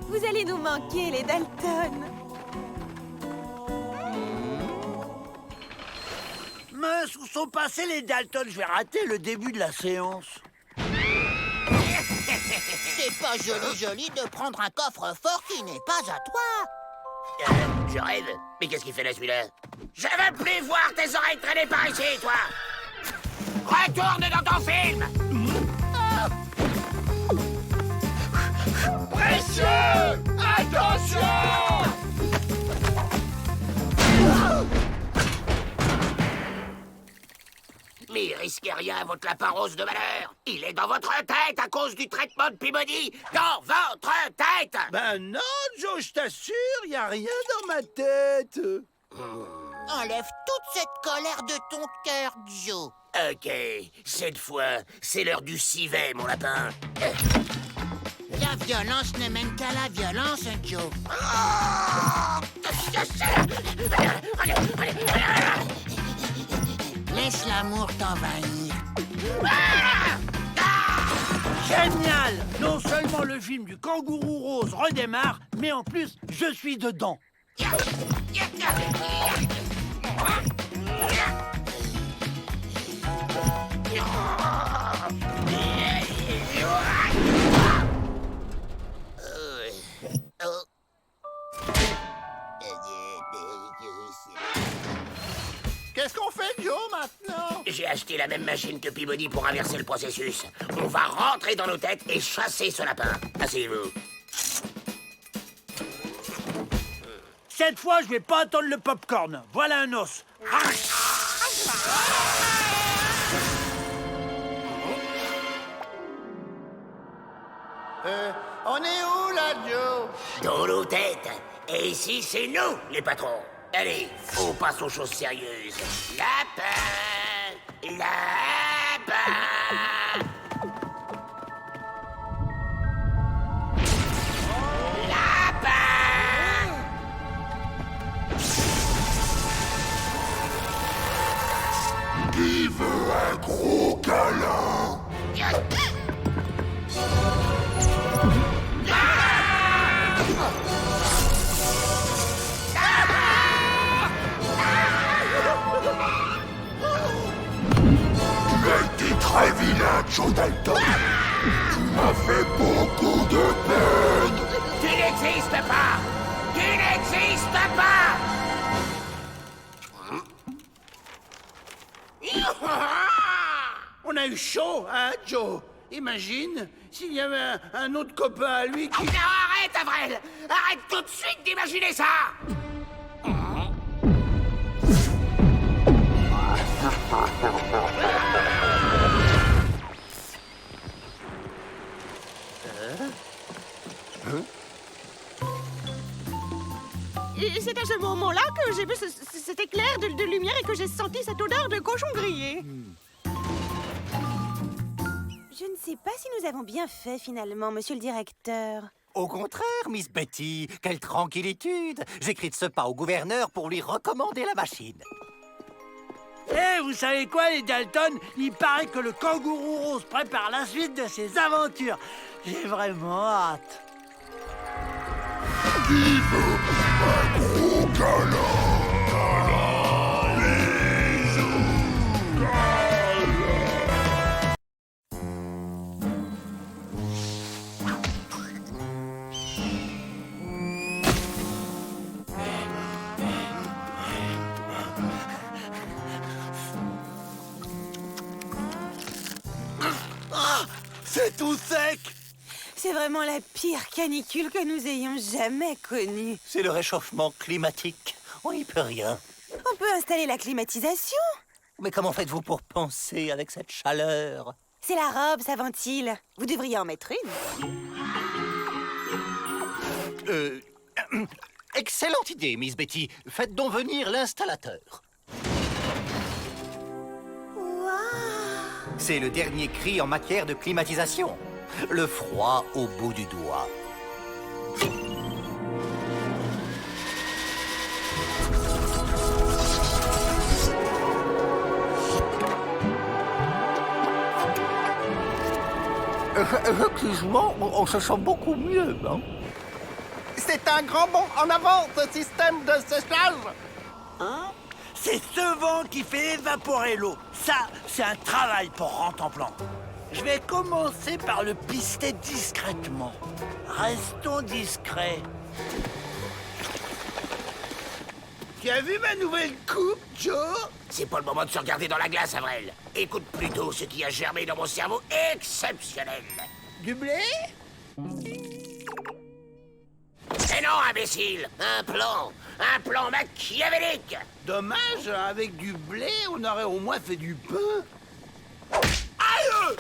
Vous allez nous manquer, les Dalton. Mince, où sont passés les Dalton? Je vais rater le début de la séance. C'est pas joli de prendre un coffre-fort qui n'est pas à toi. Je rêve. Mais qu'est-ce qu'il fait là, celui-là? Je veux plus voir tes oreilles traîner par ici, toi. Retourne dans ton film. Précieux, attention! Mais risquez rien, votre lapin rose de malheur. Il est dans votre tête à cause du traitement de Peabody. Dans votre tête. Ben non, Joe, je t'assure, y a rien dans ma tête. Enlève toute cette colère de ton cœur, Joe. Ok, cette fois, c'est l'heure du civet, mon lapin. La violence ne mène qu'à la violence, Joe. Laisse l'amour t'envahir. Génial! Non seulement le film du kangourou rose redémarre, mais en plus, je suis dedans. Qu'est-ce qu'on fait, Joe, maintenant? J'ai acheté la même machine que Peabody pour inverser le processus. On va rentrer dans nos têtes et chasser ce lapin. Asseyez-vous. Cette fois, je vais pas attendre le popcorn. Voilà un os. On est où, là, Joe? Dans nos têtes. Et ici, c'est nous, les patrons. Allez, on passe aux choses sérieuses. Lapin! Lapin! Lapin! Qui veut un gros câlin? Tu es très vilain, Joe Dalton. Tu m'as fait beaucoup de peine. Tu n'existes pas! Tu n'existes pas! On a eu chaud, hein, Joe? Imagine s'il y avait un autre copain à lui qui... Non, arrête, Avril! Arrête tout de suite d'imaginer ça! Et c'est à ce moment-là que j'ai vu cet éclair de lumière et que j'ai senti cette odeur de cochon grillé. Je ne sais pas si nous avons bien fait, finalement, monsieur le directeur. Au contraire, Miss Betty, quelle tranquillitude! J'écris de ce pas au gouverneur pour lui recommander la machine. Eh, vous savez quoi, les Dalton? Il paraît que le kangourou rose prépare la suite de ses aventures. J'ai vraiment hâte. Qui veut un gros câlin? Bisous. tout sec. C'est vraiment la pire canicule que nous ayons jamais connue. C'est le réchauffement climatique. On n'y peut rien. On peut installer la climatisation. Mais comment faites-vous pour penser avec cette chaleur? C'est la robe, ça ventile. Vous devriez en mettre une. Excellente idée, Miss Betty. Faites donc venir l'installateur. C'est le dernier cri en matière de climatisation. Le froid au bout du doigt. Effectivement, on se sent beaucoup mieux, hein? C'est un grand bond en avant, ce système de séchage. Hein? C'est ce vent qui fait évaporer l'eau. Ça, c'est un travail pour Rantanplan. Je vais commencer par le pister discrètement. Restons discrets. Tu as vu ma nouvelle coupe, Joe? C'est pas le moment de se regarder dans la glace, Avril. Écoute plutôt ce qui a germé dans mon cerveau exceptionnel. Du blé? Mais non, imbécile! Un plan machiavélique! Dommage, avec du blé, on aurait au moins fait du pain. Aïe!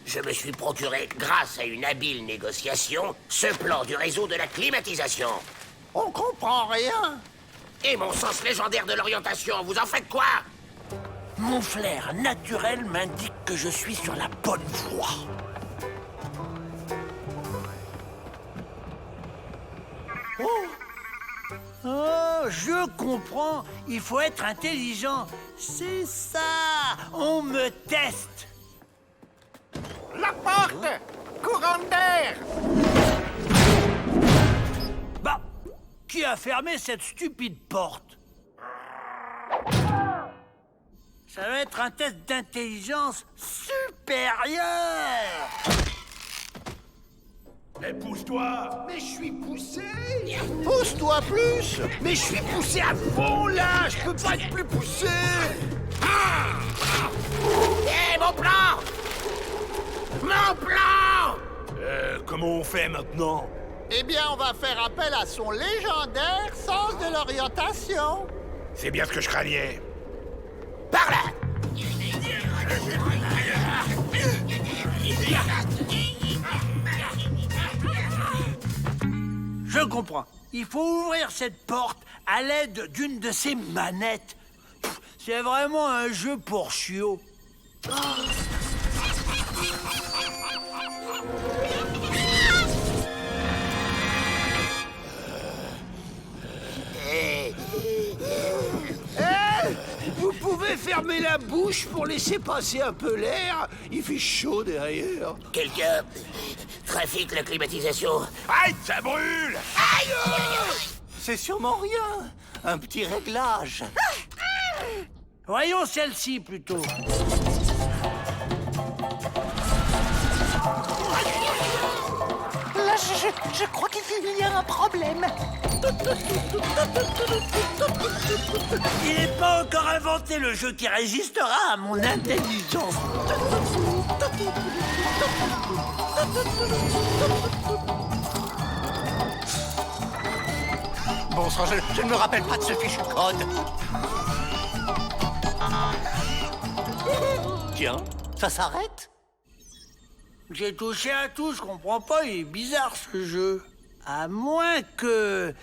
Je me suis procuré, grâce à une habile négociation, ce plan du réseau de la climatisation. On comprend rien. Et mon sens légendaire de l'orientation, vous en faites quoi? Mon flair naturel m'indique que je suis sur la bonne voie. Oh, je comprends. Il faut être intelligent. C'est ça. On me teste. La porte! Courant d'air! Bah, qui a fermé cette stupide porte? Ça va être un test d'intelligence supérieure. Mais pousse-toi! Mais je suis poussé! Pousse-toi plus! Mais je suis poussé à fond là! Je peux pas être plus poussé! Hé, mon plan! Mon plan! Comment on fait maintenant? Eh bien, on va faire appel à son légendaire sens de l'orientation. C'est bien ce que je craignais. Par là! Je comprends. Il faut ouvrir cette porte à l'aide d'une de ces manettes. C'est vraiment un jeu pour chiots. Vous pouvez fermer la bouche pour laisser passer un peu l'air? Il fait chaud derrière. Quelqu'un trafique la climatisation. Aïe, ça brûle! Aïe! C'est sûrement rien. Un petit réglage. Voyons celle-ci plutôt. Là, je crois qu'il y a un problème. Il n'est pas encore inventé le jeu qui résistera à mon intelligence. Bon sang, je ne me rappelle pas de ce fichu code. Tiens, ça s'arrête? J'ai touché à tout, je comprends pas, il est bizarre ce jeu. À moins que...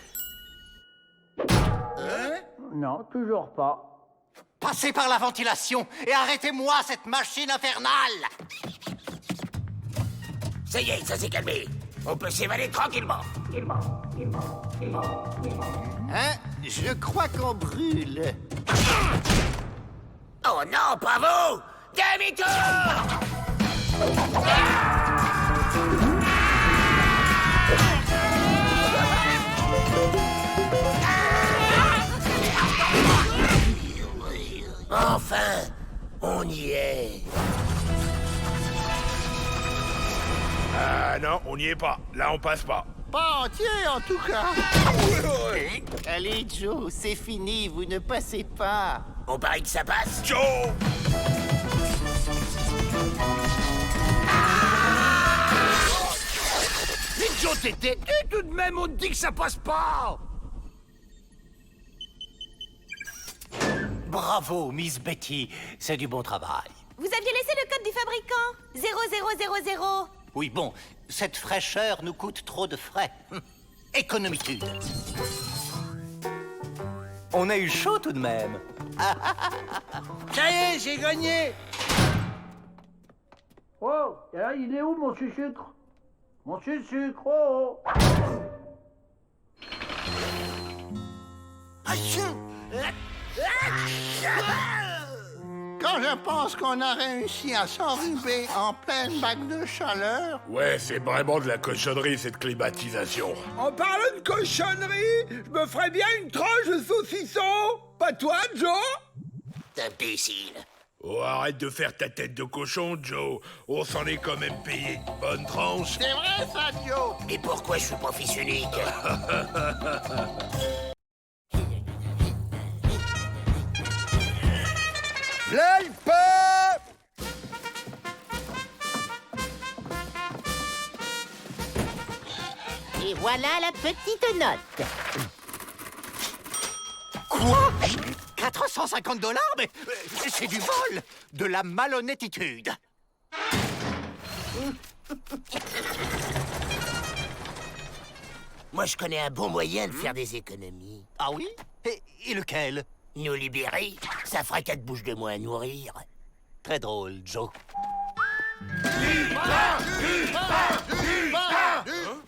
Non, toujours pas. Passez par la ventilation et arrêtez-moi cette machine infernale! Ça y est, ça s'est calmé. On peut s'évader tranquillement. Hein? Je crois qu'on brûle. Oh non, pas vous! Demi-tour! Enfin, on y est. Ah non, on n'y est pas. Là, on passe pas. Pas entier, en tout cas. Allez, Joe, c'est fini, vous ne passez pas. On parie que ça passe? Joe! C'est têtu tout de même, on te dit que ça passe pas. Bravo, Miss Betty. C'est du bon travail. Vous aviez laissé le code du fabricant. 0000. Oui, bon, cette fraîcheur nous coûte trop de frais. Économitude. On a eu chaud tout de même. Ça y est, j'ai gagné. Oh, et là, il est où mon sucre? Mon sucre, oh. Quand je pense qu'on a réussi à s'enrhuber en pleine vague de chaleur... Ouais, c'est vraiment de la cochonnerie, cette climatisation. En parlant de cochonnerie, je me ferais bien une tranche de saucisson. Pas toi, Joe? Imbécile. Oh, arrête de faire ta tête de cochon, Joe. On s'en est quand même payé une bonne tranche. C'est vrai ça, Joe? Mais pourquoi je suis pas fils unique? V'là le pain! Et voilà la petite note. Quoi? 450 $? Mais c'est du vol! De la malhonnêtitude! Moi, je connais un bon moyen de faire des économies. Ah oui? Et lequel? Nous libérer, ça fera 4 bouches de moins à nourrir. Très drôle, Joe. Du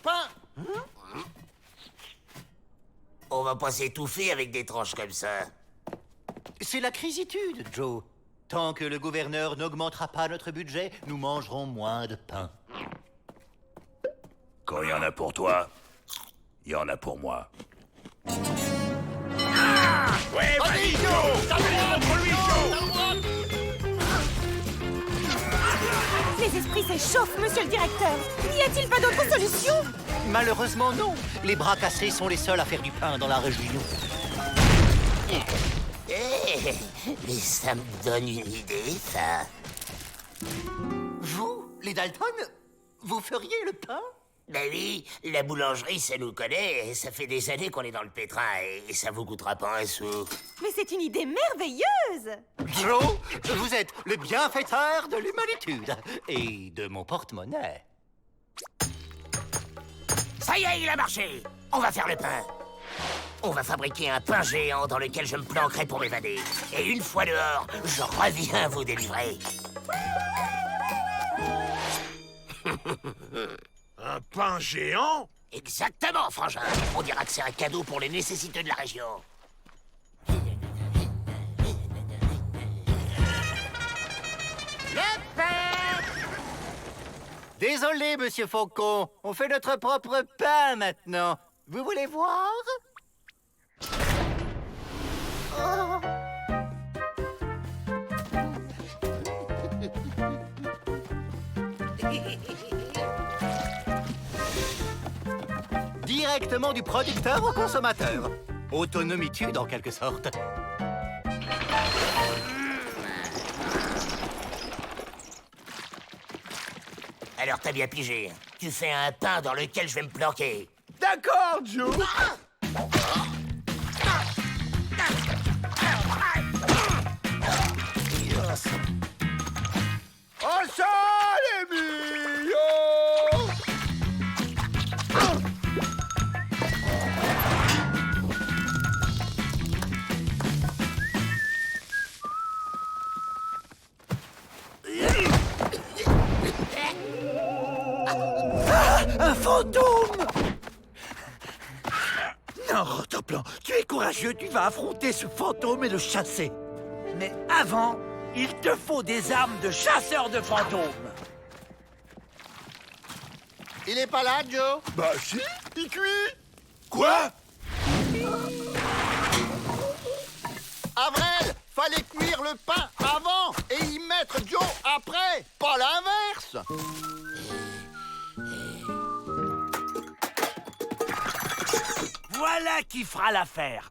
pain! On va pas s'étouffer avec des tranches comme ça. C'est la crisitude, Joe. Tant que le gouverneur n'augmentera pas notre budget, nous mangerons moins de pain. Quand il y en a pour toi, il y en a pour moi. Ouais, vas-y, Joe! T'as contre lui, Joe! Les esprits s'échauffent, monsieur le directeur. N'y a-t-il pas d'autre solution? Malheureusement, non. Les bras cassés sont les seuls à faire du pain dans la région. Mais ça me donne une idée, ça. Vous, les Dalton, vous feriez le pain? Ben oui, la boulangerie, ça nous connaît, et ça fait des années qu'on est dans le pétrin, et ça vous coûtera pas un sou. Mais c'est une idée merveilleuse! Joe, vous êtes le bienfaiteur de l'humanitude et de mon porte-monnaie. Ça y est, il a marché! On va faire le pain. On va fabriquer un pain géant dans lequel je me planquerai pour m'évader. Et une fois dehors, je reviens vous délivrer. Un pain géant? Exactement, frangin. On dira que c'est un cadeau pour les nécessiteux de la région. Le pain! Désolé, monsieur Faucon. On fait notre propre pain maintenant. Vous voulez voir? Oh. Directement du producteur au consommateur. Autonomitude en quelque sorte. Alors t'as bien pigé. Tu fais un pain dans lequel je vais me planquer. D'accord, Joe. Oh, ça, les millions! Un fantôme! Non, Rotoplan, tu es courageux, tu vas affronter ce fantôme et le chasser. Mais avant, il te faut des armes de chasseur de fantômes. Il est pas là, Joe? Bah si, il cuit. Quoi? Avril, fallait cuire le pain avant et y mettre Joe après, pas l'inverse. Voilà qui fera l'affaire.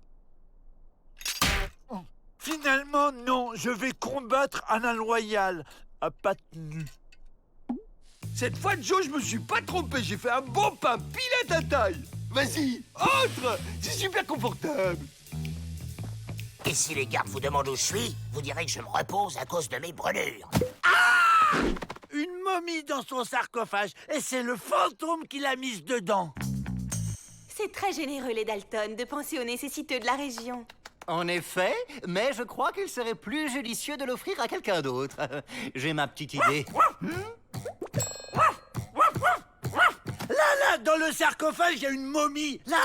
Finalement, non, je vais combattre un loyal à pattes nues. Cette fois, Joe, je me suis pas trompé. J'ai fait un bon pain pile à ta taille. Vas-y, entre. C'est super confortable. Et si les gardes vous demandent où je suis, vous direz que je me repose à cause de mes brûlures. Une momie dans son sarcophage, et c'est le fantôme qui l'a mise dedans. C'est très généreux, les Dalton, de penser aux nécessiteux de la région. En effet, mais je crois qu'il serait plus judicieux de l'offrir à quelqu'un d'autre. J'ai ma petite idée. Là, dans le sarcophage, il y a une momie. Là.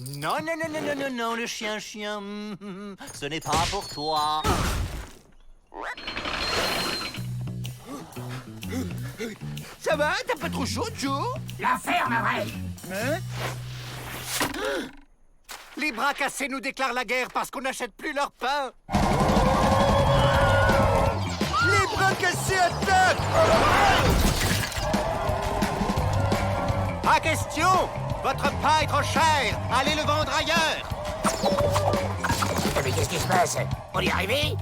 Non, le chien. Ce n'est pas pour toi. Ça va? T'as pas trop chaud, Joe? La ferme, vrai. Hein? Les bras cassés nous déclarent la guerre parce qu'on n'achète plus leur pain. Les bras cassés attaquent! Pas question! Votre pain est trop cher! Allez le vendre ailleurs! Mais qu'est-ce qui se passe? On y est arrivé?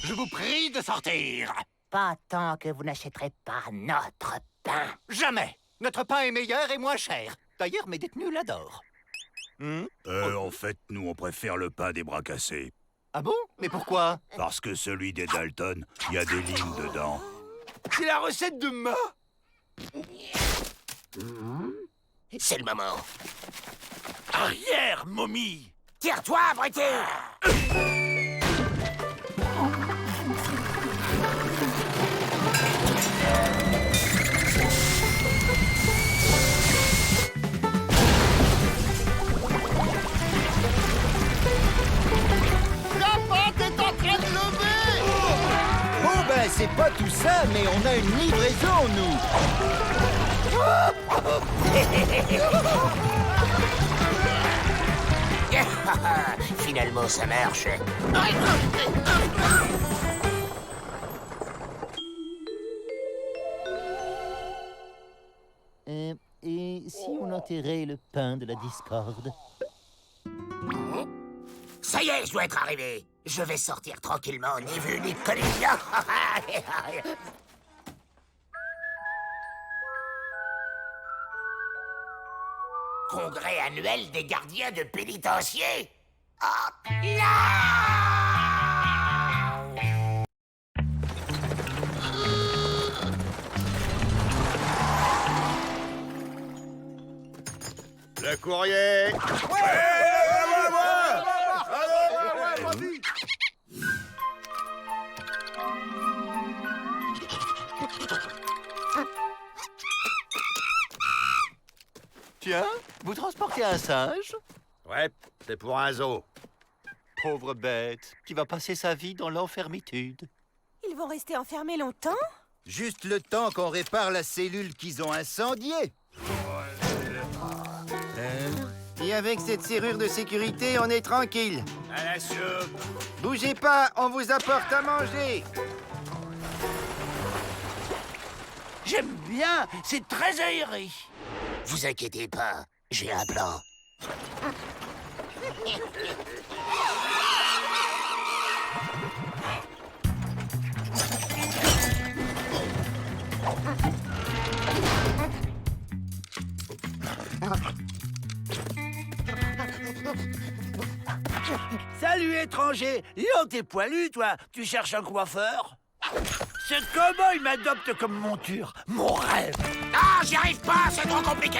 Je vous prie de sortir! Pas tant que vous n'achèterez pas notre pain. Jamais! Notre pain est meilleur et moins cher. D'ailleurs, mes détenus l'adorent. En fait, nous, on préfère le pain des bras cassés. Ah bon? Mais pourquoi? Parce que celui des Dalton, il y a des lignes dedans. C'est la recette de Ma. C'est le moment. Arrière, momie. Tire-toi, abruti! La pâte est en train de lever! Oh ben, c'est pas tout ça, mais on a une livraison, nous. Finalement, ça marche. Et si on enterrait le pain de la discorde? Ça y est, je dois être arrivé. Je vais sortir tranquillement, ni vu ni connu. Congrès annuel des gardiens de pénitencier. Hop là! Le courrier. Tiens, vous transportez un singe? Ouais, c'est pour un zoo. Pauvre bête, qui va passer sa vie dans l'enfermitude. Ils vont rester enfermés longtemps? Juste le temps qu'on répare la cellule qu'ils ont incendiée. Et avec cette serrure de sécurité, on est tranquille. À la soupe. Bougez pas, on vous apporte à manger. J'aime bien, c'est très aéré. Vous inquiétez pas, j'ai un plan. Salut, étranger. Dis donc, t'es poilu, toi. Tu cherches un coiffeur? Ce cow-boy m'adopte comme monture. Mon rêve. Ah, j'y arrive pas, c'est trop compliqué.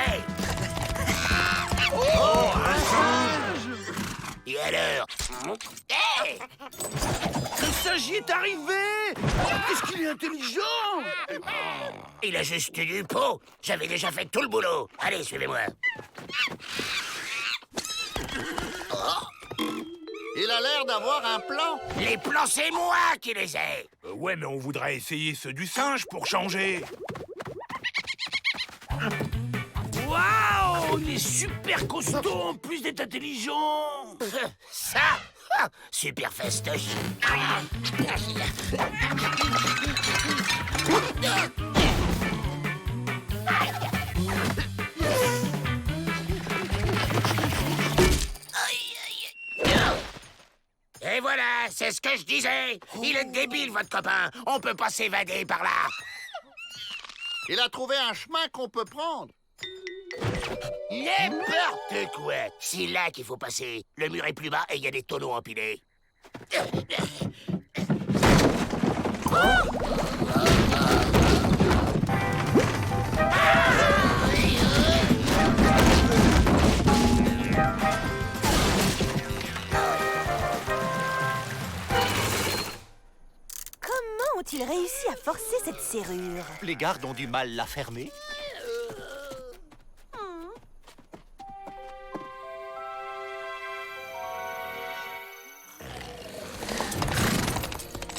Oh, un singe. Et alors? Hey! Le singe y est arrivé! Qu'est-ce qu'il est intelligent! Il a juste eu du pot. J'avais déjà fait tout le boulot. Allez, suivez-moi. Il a l'air d'avoir un plan. Les plans, c'est moi qui les ai. Ouais, mais on voudrait essayer ceux du singe pour changer. Waouh, il est super costaud en plus d'être intelligent. Ça, super festoche. Et voilà, c'est ce que je disais. Il est débile, votre copain. On peut pas s'évader par là. Il a trouvé un chemin qu'on peut prendre. N'importe quoi. C'est là qu'il faut passer. Le mur est plus bas et il y a des tonneaux empilés. Comment ont-ils réussi à forcer cette serrure? Les gardes ont du mal la fermer.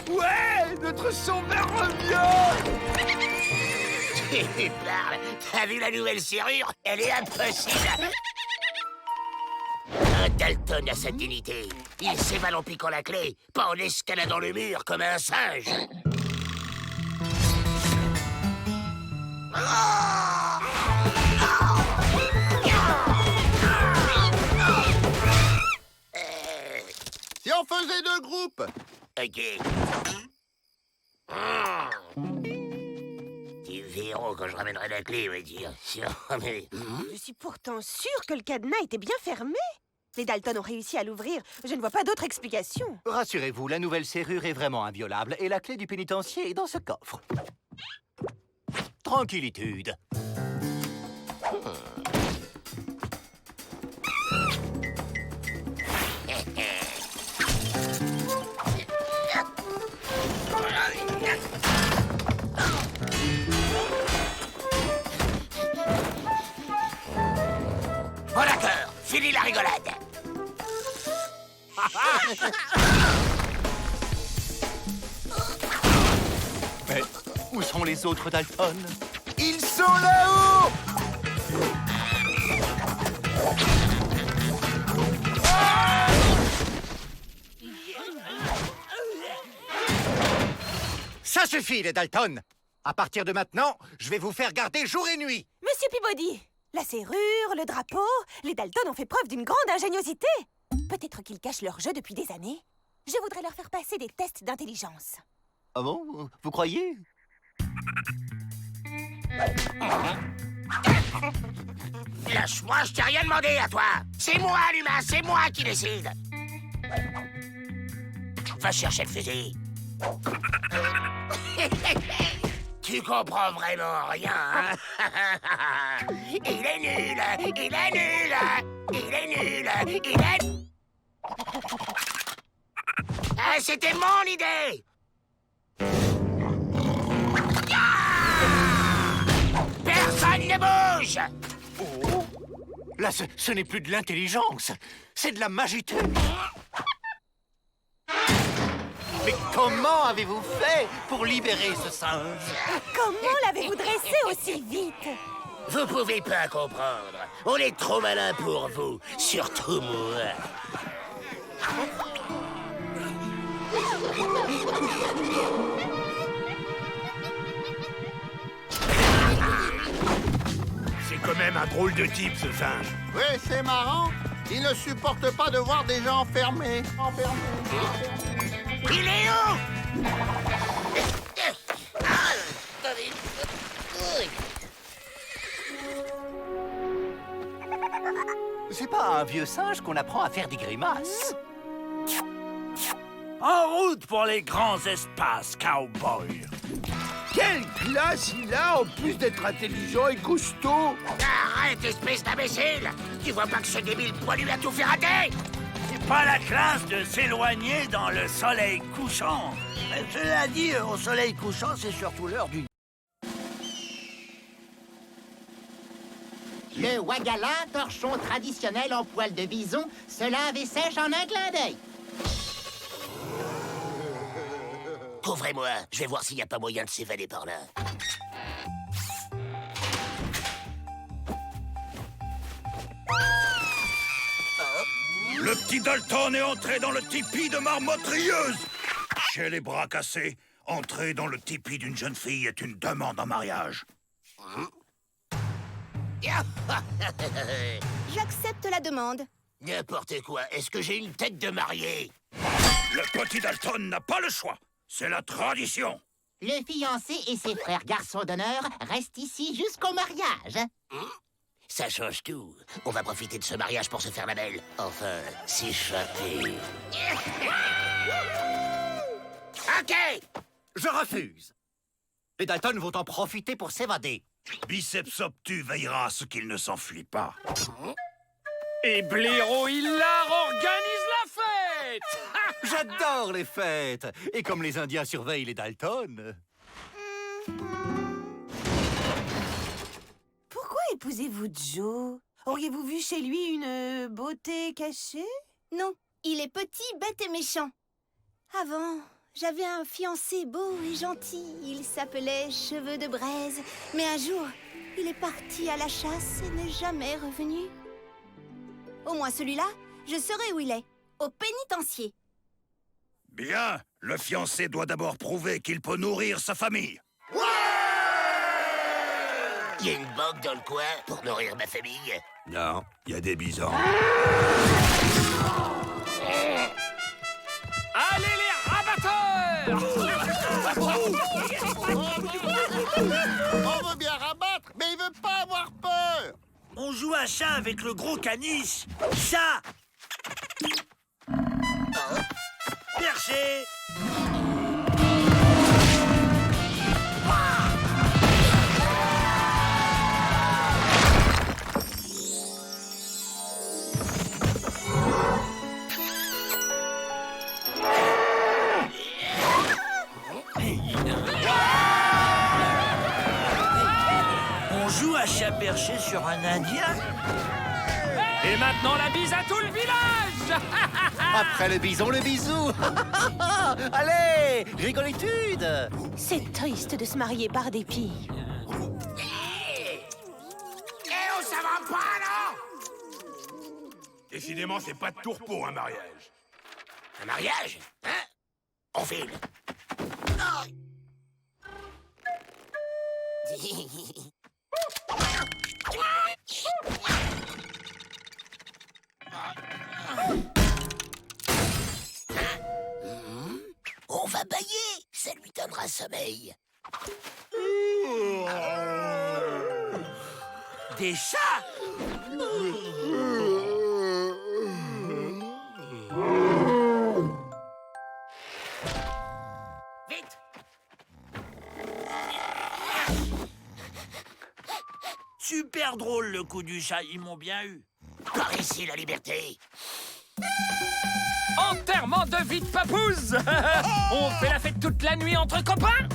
Ouais, notre sauveur revient! Tu parles. T'as vu la nouvelle serrure? Elle est impossible. Un Dalton a sa dignité. Il s'évade en piquant la clé, pas en escaladant le mur comme un singe. Si on faisait 2 groupes? Ok. Tu verras quand je ramènerai la clé, me dire. Mais... Je suis pourtant sûre que le cadenas était bien fermé. Les Dalton ont réussi à l'ouvrir. Je ne vois pas d'autre explication. Rassurez-vous, la nouvelle serrure est vraiment inviolable et la clé du pénitencier est dans ce coffre. Tranquillitude. Bon d'accord, fini la rigolade. Mais où sont les autres Dalton? Ils sont là-haut! Ça suffit, les Dalton! À partir de maintenant, je vais vous faire garder jour et nuit! Monsieur Peabody, la serrure, le drapeau, les Dalton ont fait preuve d'une grande ingéniosité. Peut-être qu'ils cachent leur jeu depuis des années. Je voudrais leur faire passer des tests d'intelligence. Ah bon? Vous croyez? Lâche-moi, je t'ai rien demandé à toi. C'est moi, l'humain, c'est moi qui décide. Va chercher le fusil. Tu comprends vraiment rien, hein? Il est nul, il est nul, il est nul, il est... Ah, c'était mon idée! Personne ne bouge! Oh. Là, ce n'est plus de l'intelligence, c'est de la magité. Mais comment avez-vous fait pour libérer ce singe? Comment l'avez-vous dressé aussi vite? Vous pouvez pas comprendre. On est trop malin pour vous, surtout moi. C'est quand même un drôle de type, ce singe. Oui, c'est marrant. Il ne supporte pas de voir des gens enfermés. Il est où? C'est pas un vieux singe qu'on apprend à faire des grimaces. En route pour les grands espaces, cowboy. Quelle classe il a, en plus d'être intelligent et costaud! Arrête, espèce d'imbécile! Tu vois pas que ce débile poilu a tout fait rater? C'est pas la classe de s'éloigner dans le soleil couchant. Mais cela dit, au soleil couchant, c'est surtout l'heure du... Le wagala, torchon traditionnel en poil de bison, se lave et sèche en un clin d'œil. Couvrez-moi, je vais voir s'il n'y a pas moyen de s'évader par là. Le petit Dalton est entré dans le tipi de marmotrieuse. Chez les bras cassés, entrer dans le tipi d'une jeune fille est une demande en mariage. J'accepte la demande. N'importe quoi. Est-ce que j'ai une tête de mariée? Le petit Dalton n'a pas le choix. C'est la tradition. Le fiancé et ses frères garçons d'honneur restent ici jusqu'au mariage. Ça change tout. On va profiter de ce mariage pour se faire la belle. Enfin, s'échapper. OK! Je refuse. Les Dalton vont en profiter pour s'évader. Biceps obtus veillera à ce qu'il ne s'enfuit pas. Et Blaireau Hilar organise la fête. J'adore les fêtes. Et comme les Indiens surveillent les Dalton... Pourquoi épousez-vous Joe? Auriez-vous vu chez lui une beauté cachée? Non, il est petit, bête et méchant. Avant, j'avais un fiancé beau et gentil. Il s'appelait Cheveux de Braise. Mais un jour, il est parti à la chasse et n'est jamais revenu. Au moins celui-là, je saurai où il est. Au pénitencier. Bien, le fiancé doit d'abord prouver qu'il peut nourrir sa famille. Il y a une banque dans le coin pour nourrir ma famille. Non, il y a des bisons. Allez les rabatteurs! On veut bien rabattre, mais il veut pas avoir peur. On joue à chat avec le gros caniche. Chat! Perché! On joue à chat perché sur un Indien? Et maintenant la bise à tout le village. Après le bison, le bisou. Allez, rigolitude. C'est triste de se marier par dépit. Eh, on s'avance pas, non? Décidément, c'est pas de tourpeau, un mariage. Un mariage? Hein? On file. On va bailler, ça lui donnera sommeil. Des chats? Vite! Super drôle le coup du chat, ils m'ont bien eu. Par ici la liberté. Enterrement de vie de papouze. On fait la fête toute la nuit entre copains.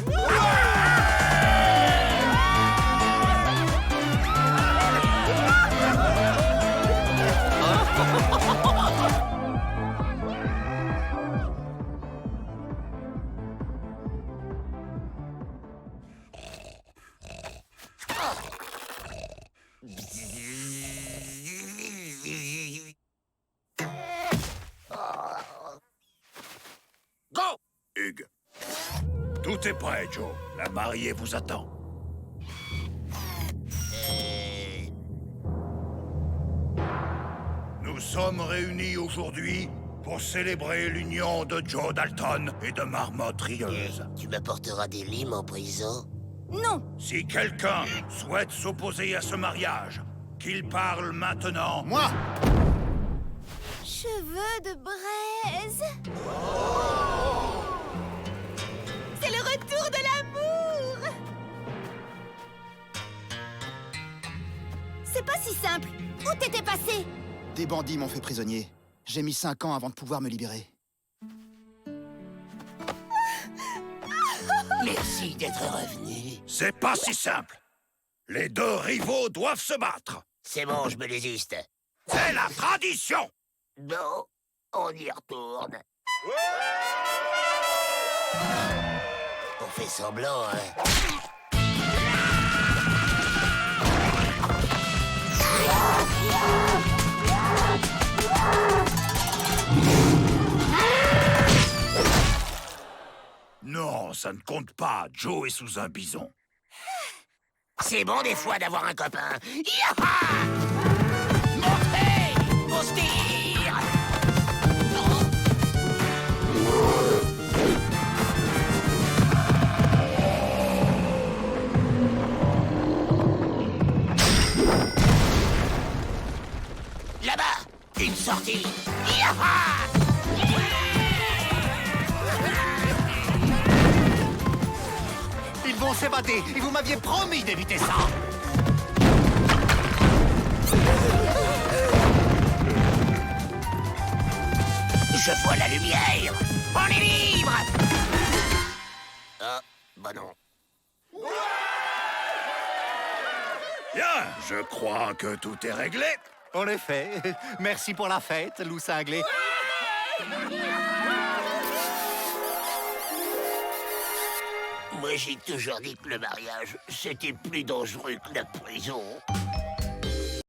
Go! Hugues. Tout est prêt, Joe. La mariée vous attend. Nous sommes réunis aujourd'hui pour célébrer l'union de Joe Dalton et de Marmotte Rieuse. Tu m'apporteras des limes en prison? Non. Si quelqu'un souhaite s'opposer à ce mariage, qu'il parle maintenant. Moi! Cheveux de Braise. C'est le retour de l'amour. C'est pas si simple. Où t'étais passé? Des bandits m'ont fait prisonnier. J'ai mis 5 ans avant de pouvoir me libérer. Merci d'être revenu. C'est pas si simple. Les deux rivaux doivent se battre. C'est bon, je me désiste. C'est la tradition. Non, on y retourne. On fait semblant, hein. Non, ça ne compte pas. Joe est sous un bison. C'est bon des fois d'avoir un copain. Yaha! Montez! On se tire! allons s'évader et vous m'aviez promis d'éviter ça. Je vois la lumière. On est libre. Ah, bah non. Bien, je crois que tout est réglé. En effet. Merci pour la fête, loup cinglé. Moi, j'ai toujours dit que le mariage, c'était plus dangereux que la prison.